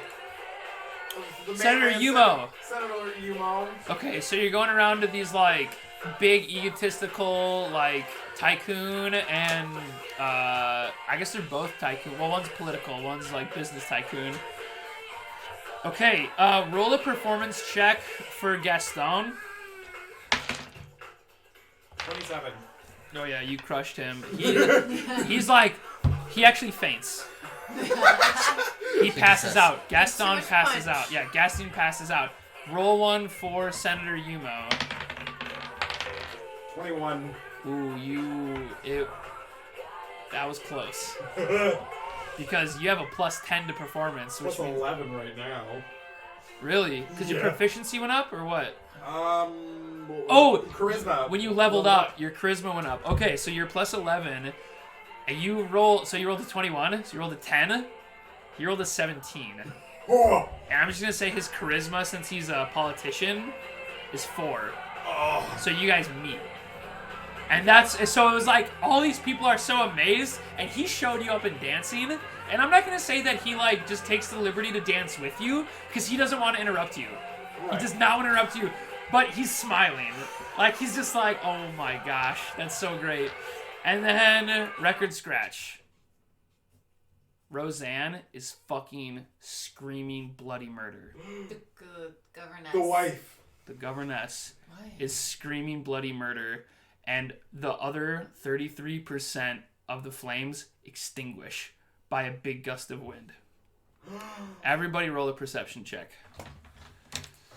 the main Senator man, Yumo. Senator Yumo. Okay, so you're going around to these like big egotistical like tycoon and I guess they're both tycoon. Well, one's political, one's like business tycoon. Okay, roll a performance check for Gaston. 27. Oh yeah, you crushed him. He's like, he actually faints. He passes out. Gaston much passes punch. out. Yeah, Gaston passes out. Roll one for Senator Yumo. 21. Ooh, that was close. Because you have a plus 10 to performance, which Plus means 11 right now. really, because your Yeah. proficiency went up or what? Oh, charisma. When you leveled up, your charisma went up. Okay, so you're plus 11, and you rolled a 21, so you rolled a 10, you rolled a 17. Oh, And I'm just gonna say his charisma, since he's a politician, is 4. oh. So you guys meet. And so it was like, all these people are so amazed, and he showed you up in dancing, and I'm not gonna say that he like just takes the liberty to dance with you, because he doesn't want to interrupt you. He Right. does not want to interrupt you, but he's smiling. Like, he's just like, oh my gosh, that's so great. And then, record scratch. Roseanne is fucking screaming bloody murder. The governess. The wife. The governess What? is screaming bloody murder, and the other 33% of the flames extinguish by a big gust of wind. Everybody roll a perception check. Oh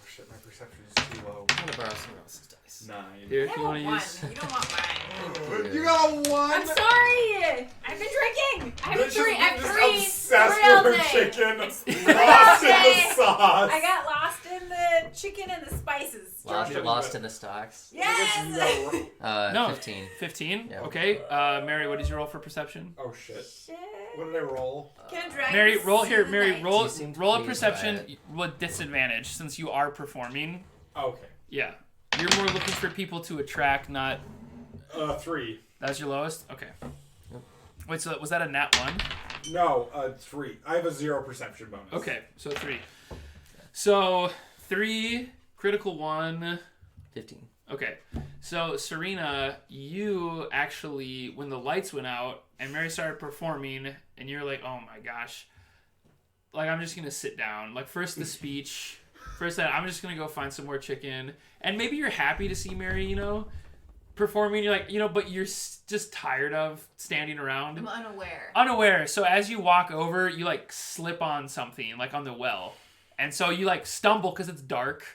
shit, my perception is too low. I'm gonna borrow someone else's dice. 9. Here, I if you want want to one. use. You don't want mine. You got a 1? I'm sorry. I've been drinking. I have Just- three. I have just three. obsessed Three all with her day. chicken. It's Lost in day. the sauce. I got lost in the chicken and the spices. Lost in the stocks. Yes. No. 15. 15? Yeah. Okay. Mary, what did you roll for perception? Oh shit. Shit. What did I roll? Can a dragon Mary, roll see here. the Mary, night? roll You seemed roll a pleased by perception with disadvantage since you are performing. Okay. Yeah. You're more looking for people to attract, not... 3. That's your lowest? Okay. Wait, so was that a nat 1? No, 3. I have a 0 perception bonus. Okay, so 3. So 3 Critical 1. 15. Okay. So, Surina, you actually, when the lights went out and Mary started performing, and you're like, oh my gosh. Like, I'm just going to sit down. Like, first the speech. First that, I'm just going to go find some more chicken. And maybe you're happy to see Mary, you know, performing. You're like, you know, but you're just tired of standing around. I'm unaware. Unaware. So as you walk over, you like slip on something, like on the well. And so you like stumble because it's dark.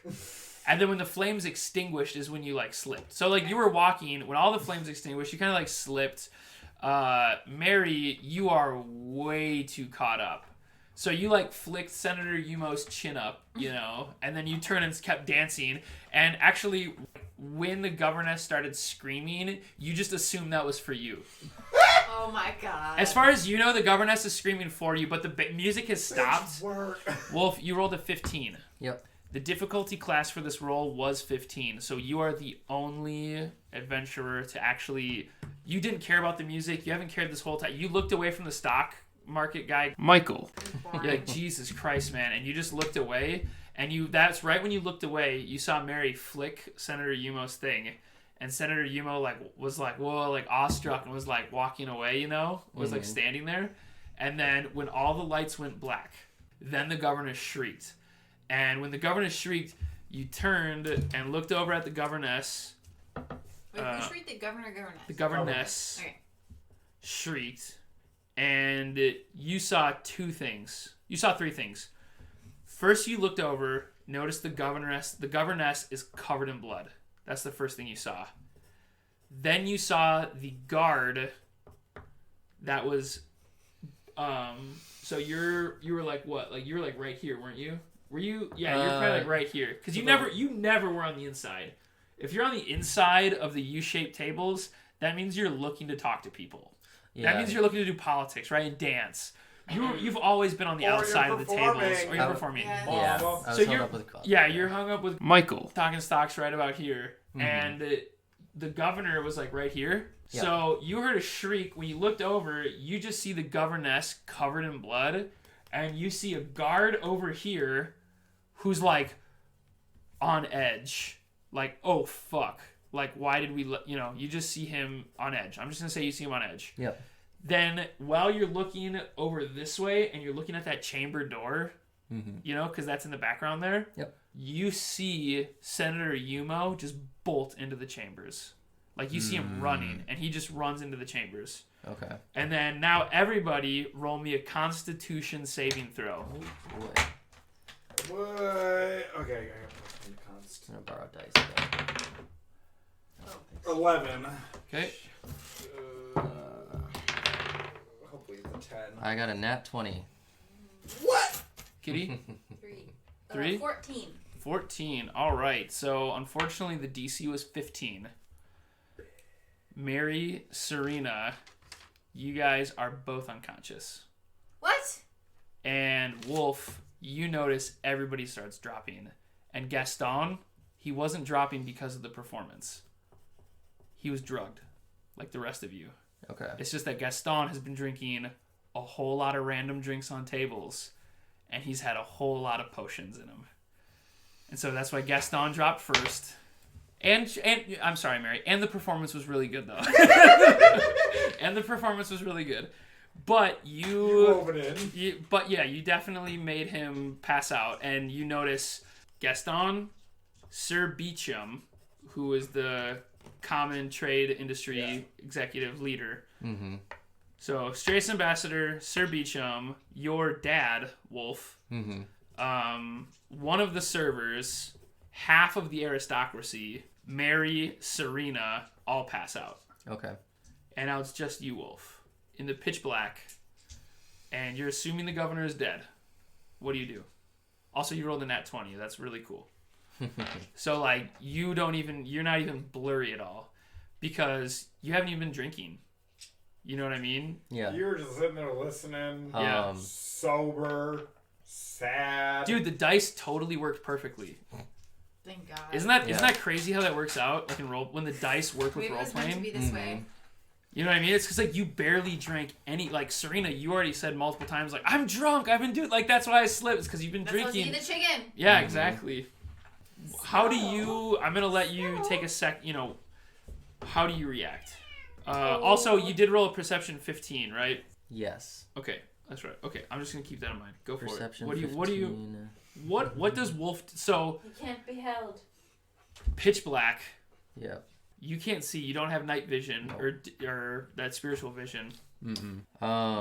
And then when the flames extinguished is when you like slipped. So like you were walking, when all the flames extinguished, you kind of like slipped. Mary, you are way too caught up. So you like flicked Senator Yumo's chin up, you know, and then you turned and kept dancing. And actually, when the governess started screaming, you just assumed that was for you. Oh my god. As far as you know, the governess is screaming for you, but the music has stopped. Wulf, you rolled a 15. Yep. The difficulty class for this roll was 15, so you are the only adventurer to actually... You didn't care about the music. You haven't cared this whole time. You looked away from the stock market guy, Michael. You're like, Jesus Christ, man. And you just looked away, and that's right when you looked away, you saw Mary flick Senator Yumo's thing, and Senator Yumo was like, whoa, like awestruck, and was like walking away, you know? Was like standing there. And then when all the lights went black, then the governess shrieked. And when the governess shrieked, you turned and looked over at the governess. Wait, who shrieked? The governor, governess? The governess Okay. shrieked, and you saw two things. You saw three things. First, you looked over, noticed the governess. The governess is covered in blood. That's the first thing you saw. Then you saw the guard that was... So you were like what? Like you were like right here, weren't you? Were you? Yeah, you're kind of like right here. Because you never were on the inside. If you're on the inside of the U-shaped tables, that means you're looking to talk to people. Yeah. That means you're looking to do politics, right? And dance. You've always been on the outside of the tables. Or you're performing. Yeah. I was So hung up with a you're hung up with Michael. Talking stocks right about here. And the governor was like right here. Yep. So you heard a shriek. When you looked over, you just see the governess covered in blood. And you see a guard over here who's like on edge. Like, oh, fuck. Like, why did we you just see him on edge. I'm just going to say you see him on edge. Yep. Then while you're looking over this way and you're looking at that chamber door, you know, because that's in the background there, you see Senator Yumo just bolt into the chambers. Like, you see him running, and he just runs into the chambers. Okay. And then now everybody roll me a Constitution saving throw. Oh, boy. What? Okay, I got plus 1 const. I'm going to borrow dice again. 11. Okay. Hopefully it's a 10. I got a nat 20. What? Kitty? 3. 3? 14. 14. All right. So, unfortunately, the DC was 15. Mary, Surina, you guys are both unconscious. What? And Wulf, you notice everybody starts dropping. And Gaston, he wasn't dropping because of the performance. He was drugged, like the rest of you. Okay. It's just that Gaston has been drinking a whole lot of random drinks on tables, and he's had a whole lot of potions in him. And so that's why Gaston dropped first. And I'm sorry, Mary. And the performance was really good, though. And the performance was really good. But you wove it in. You definitely made him pass out. And you notice Gaston, Sir Beecham, who is the common trade industry executive leader. Mm-hmm. So, Straits Ambassador, Sir Beecham, your dad, Wulf, one of the servers, half of the aristocracy, Mary, Surina, all pass out. Okay. And now it's just you, Wulf, in the pitch black, and you're assuming the governor is dead. What do you do? Also, you rolled a nat 20. That's really cool. So, like, you're not even blurry at all, because you haven't even been drinking. You know what I mean? Yeah. You were just sitting there listening. Yeah. Sober. Sad. Dude, the dice totally worked perfectly. Thank God. Isn't that crazy how that works out? Like in role, when the dice work with Maybe it role was meant to playing. be this way. You know what I mean? It's because like you barely drank any. Like Surina, you already said multiple times, like I'm drunk. I've been doing like that's why I slipped. It's because you've been That's drinking. supposed to be the chicken. Yeah, exactly. How do you? I'm gonna let you take a sec. How do you react? Also, you did roll a perception 15, right? Yes. Okay, that's right. Okay, I'm just gonna keep that in mind. Go for Perception it. 15. What does Wulf? So You can't be held. pitch black. Yep. You can't see. You don't have night vision or that spiritual vision. Mm-mm.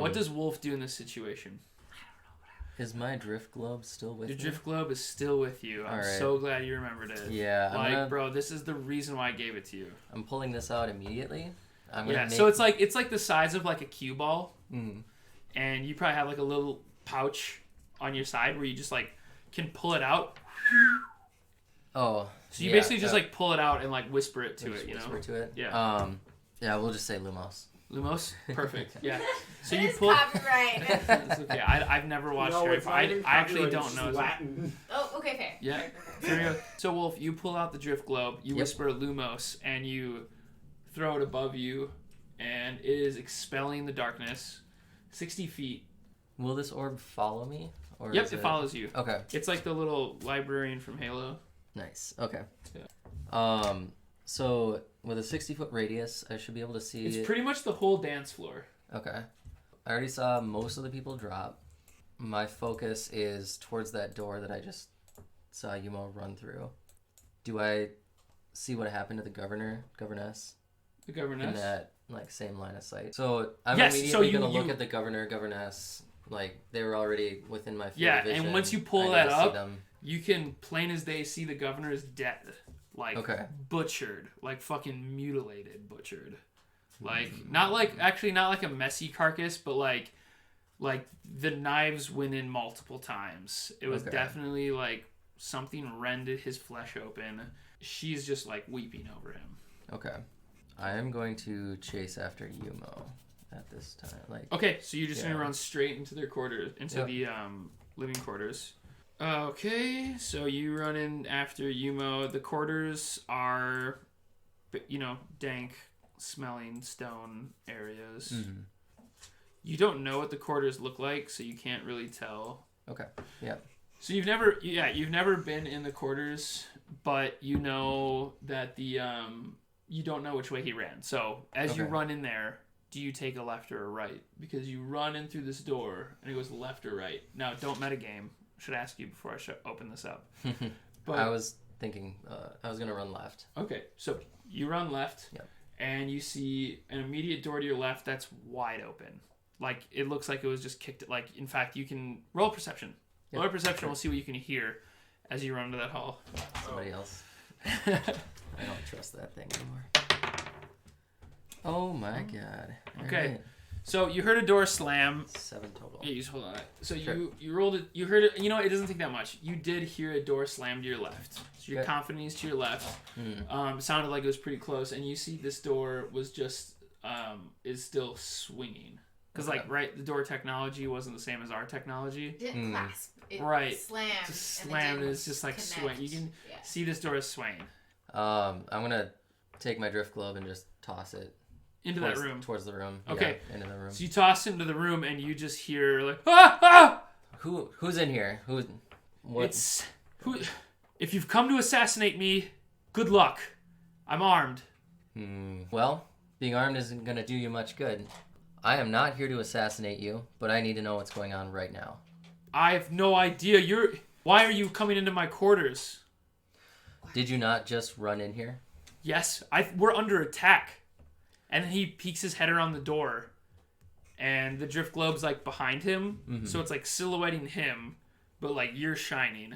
What does Wulf do in this situation? Is my drift globe still with The me? drift globe is still with you. I'm Alright. so glad you remembered it. Yeah. Bro, this is the reason why I gave it to you. I'm pulling this out immediately. I'm gonna So it's like the size of like a cue ball, Mm. and you probably have like a little pouch on your side where you just like can pull it out. Oh. So you basically just like pull it out and like whisper it to it, Whisper to it. Yeah. Yeah. We'll just say Lumos. Lumos, perfect. Yeah. So That you is pull. copyright. It's okay. I've never watched No, Harry it's Potter. not even I actually copyright, don't it's know. Latin. Oh, okay, fair. Yeah. Fair. Here we go. So Wulf, you pull out the drift globe, you Yep. whisper Lumos, and you throw it above you, and it is expelling the darkness 60 feet. Will this orb follow me? Or Yep, is it follows you. Okay. It's like the little librarian from Halo. Nice. Okay. Yeah. So with a 60-foot radius, I should be able to see. It's pretty much the whole dance floor. Okay. I already saw most of the people drop. My focus is towards that door that I just saw Yumo run through. Do I see what happened to the governess? The In governess. that same line of sight. So I'm Yes, immediately so gonna look you- at the governess. Like they were already within my field Yeah, of vision. and once you pull I that gotta see up, them. you can plain as day see the governor is dead. Like Okay. butchered. Like fucking mutilated butchered. Like not like a messy carcass, but like the knives went in multiple times. It was Okay. definitely like something rended his flesh open. She's just like weeping over him. Okay. I am going to chase after Yumo at this time. Okay, so you're just Yeah. gonna run straight into their quarters, into Yep. the living quarters. Okay, so you run in after Yumo. The quarters are, dank, smelling stone areas. Mm-hmm. You don't know what the quarters look like, so you can't really tell. Okay. Yeah. So you've never been in the quarters, but you know that you don't know which way he ran. So as you Okay. run in there, do you take a left or a right? Because you run in through this door and it goes left or right. Now don't metagame. Should ask you before I open this up. But I was thinking I was gonna run left. okay, so you run left, Yep. and you see an immediate door to your left that's wide open. Like it looks like it was just kicked. Like in fact, you can roll perception. Yep. Roll perception. We'll see what you can hear as you run to that hall. Somebody else. I don't trust that thing anymore. Oh my god. Okay. Alright. So you heard a door slam. 7 total. Yeah, you just hold on. So Sure. you rolled it. You heard it. You know it doesn't take that much. You did hear a door slam to your left. So your Okay. confidence to your left. Sounded like it was pretty close, and you see this door was just is still swinging because Okay. the door technology wasn't the same as our technology. It didn't clasp. It Right. slammed. Just and it slammed. didn't It's just like connect. swing. You can Yeah. see this door is swaying I'm gonna take my drift globe and just toss it into towards, that room. towards the room. Okay. Yeah, into the room. So you toss into the room, and you just hear like ah. Who's in here? What? It's who. If you've come to assassinate me, good luck. I'm armed. Well, being armed isn't gonna do you much good. I am not here to assassinate you, but I need to know what's going on right now. I have no idea. Why are you coming into my quarters? Did you not just run in here? Yes, we're under attack. And then he peeks his head around the door, and the drift globe's like behind him, so it's like silhouetting him, but like you're shining.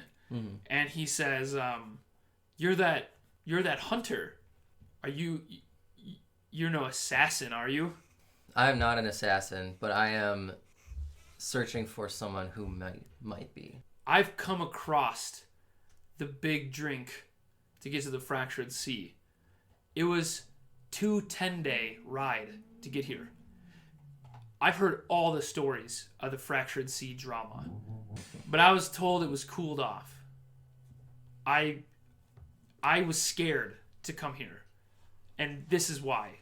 And he says, "You're that hunter. You're no assassin, are you?" I am not an assassin, but I am searching for someone who might be. I've come across the big drink to get to the Fractured Sea. It was 2 10-day ride to get here. I've heard all the stories of the Fractured Sea drama, but I was told it was cooled off. I was scared to come here, and this is why.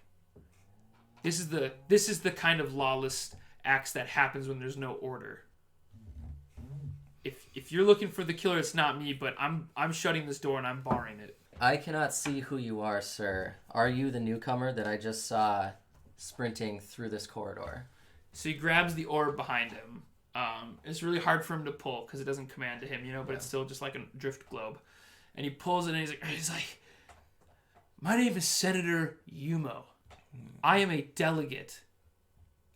This is the kind of lawless acts that happens when there's no order. if you're looking for the killer, it's not me, but I'm shutting this door and I'm barring it. I cannot see who you are, sir. Are you the newcomer that I just saw sprinting through this corridor? So he grabs the orb behind him. It's really hard for him to pull because it doesn't command to him, but it's still just like a drift globe. And he pulls it and he's like, my name is Senator Yumo. I am a delegate.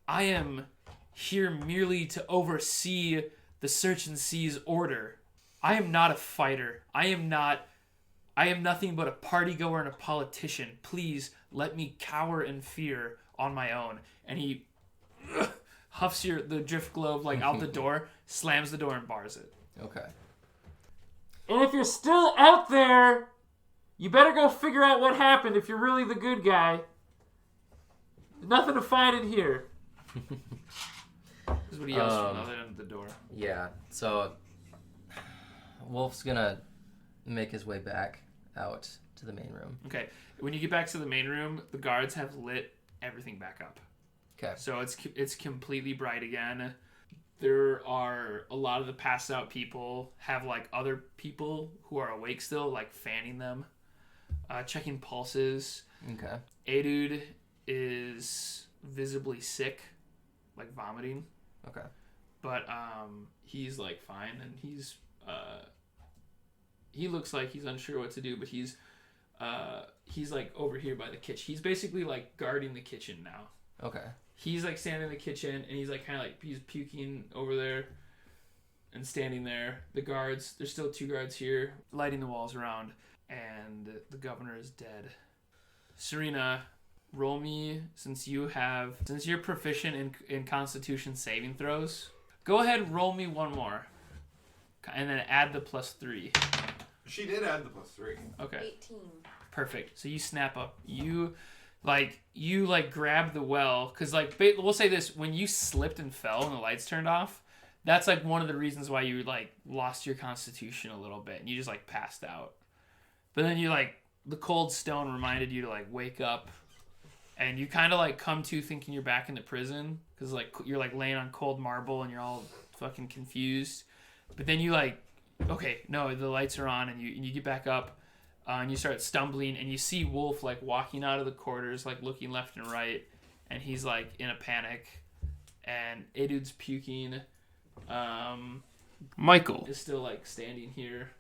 I am here merely to oversee the Search and Seize order. I am not a fighter. I am nothing but a party goer and a politician. Please let me cower in fear on my own. And he huffs the drift globe out the door, slams the door and bars it. Okay. And if you're still out there, you better go figure out what happened if you're really the good guy. There's nothing to find in here. This is what he yells from the other end of the door. Yeah, so Wulf's gonna make his way back out to the main room. Okay, when you get back to the main room, the guards have lit everything back up. Okay. So it's completely bright again. There are a lot of the passed out people have other people who are awake still, fanning them, checking pulses. Okay. Haywood is visibly sick, vomiting. Okay. But he's fine, and he looks like he's unsure what to do, but he's over here by the kitchen. He's basically guarding the kitchen now. Okay. He's standing in the kitchen, and he's he's puking over there and standing there. The guards, there's still 2 guards here, lighting the walls around, and the governor is dead. Surina, roll me, since you're proficient in Constitution saving throws, go ahead and roll me 1 more. And then add the +3. She did add the +3. Okay. 18. Perfect. So you snap up. You grab the well, because we'll say this, when you slipped and fell and the lights turned off, that's one of the reasons why you lost your constitution a little bit and you just passed out. But then you the cold stone reminded you to wake up, and you kind of come to thinking you're back in the prison because you're laying on cold marble and you're all fucking confused. But then you okay, no, the lights are on, and you get back up. And you start stumbling, and you see Wulf walking out of the quarters, looking left and right, and he's in a panic, and Haywood's puking. Michael is still standing here,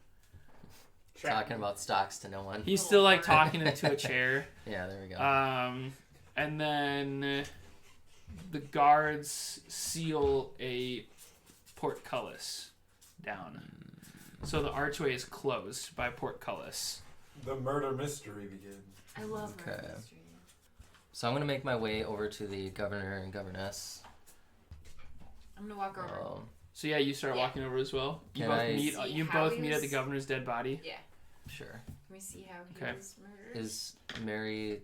Talking about stocks to no one. he's still talking into a chair. Yeah, there we go. And then the guards seal a portcullis down, so the archway is closed by portcullis. The murder mystery begins. I love Okay. murder mystery. So I'm gonna make my way over to the governor and governess. I'm gonna walk over. So yeah, you start walking over as well. You Can both I meet. see You how both he meet at the was- governor's dead body. Yeah. Sure. Can we see how he Okay. was murdered? Is Mary?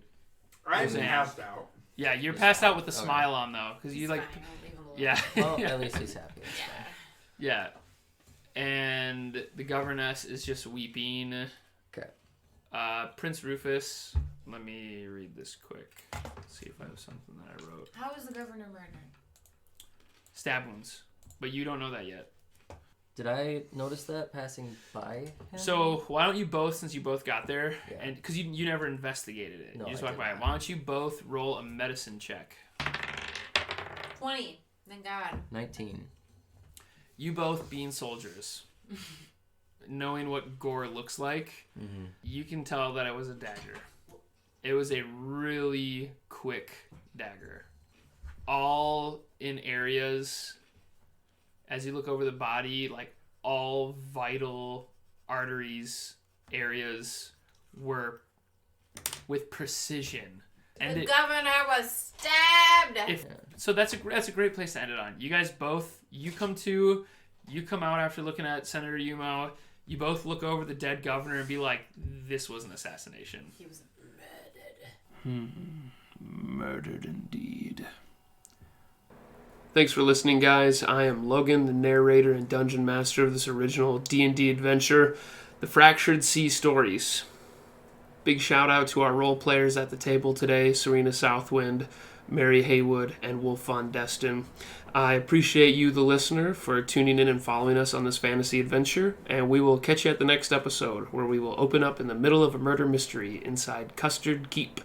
I'm Roseanne. passed out. Yeah, you're He's passed fine. out with a Okay. smile on though, because you He's fine, I'll leave him alone. Yeah. Well, at least he's happy. That's Yeah. fine. Yeah. And the governess is just weeping. Okay. Prince Rufus. Let me read this quick. See if I have something that I wrote. How was the governor murdered? Stab wounds, but you don't know that yet. Did I notice that passing by him? So why don't you both, since you both got there, Yeah. and because you never investigated it, No, you just I walked did by. not. Why don't you both roll a medicine check? 20. Thank God. 19. You both being soldiers, knowing what gore looks like, Mm-hmm. you can tell that it was a dagger. It was a really quick dagger. All in areas, as you look over the body, all vital arteries areas were with precision. And The governor was stabbed! so that's a great place to end it on. You guys both, you come out after looking at Senator Yumo. You both look over the dead governor and be like, this was an assassination. He was murdered. Murdered indeed. Thanks for listening, guys. I am Logan, the narrator and dungeon master of this original D&D adventure, The Fractured Sea Stories. Big shout out to our role players at the table today, Surina, Southwind, Mary Haywood, and Wulf von Destund. I appreciate you, the listener, for tuning in and following us on this fantasy adventure, and we will catch you at the next episode, where we will open up in the middle of a murder mystery inside Custard Keep.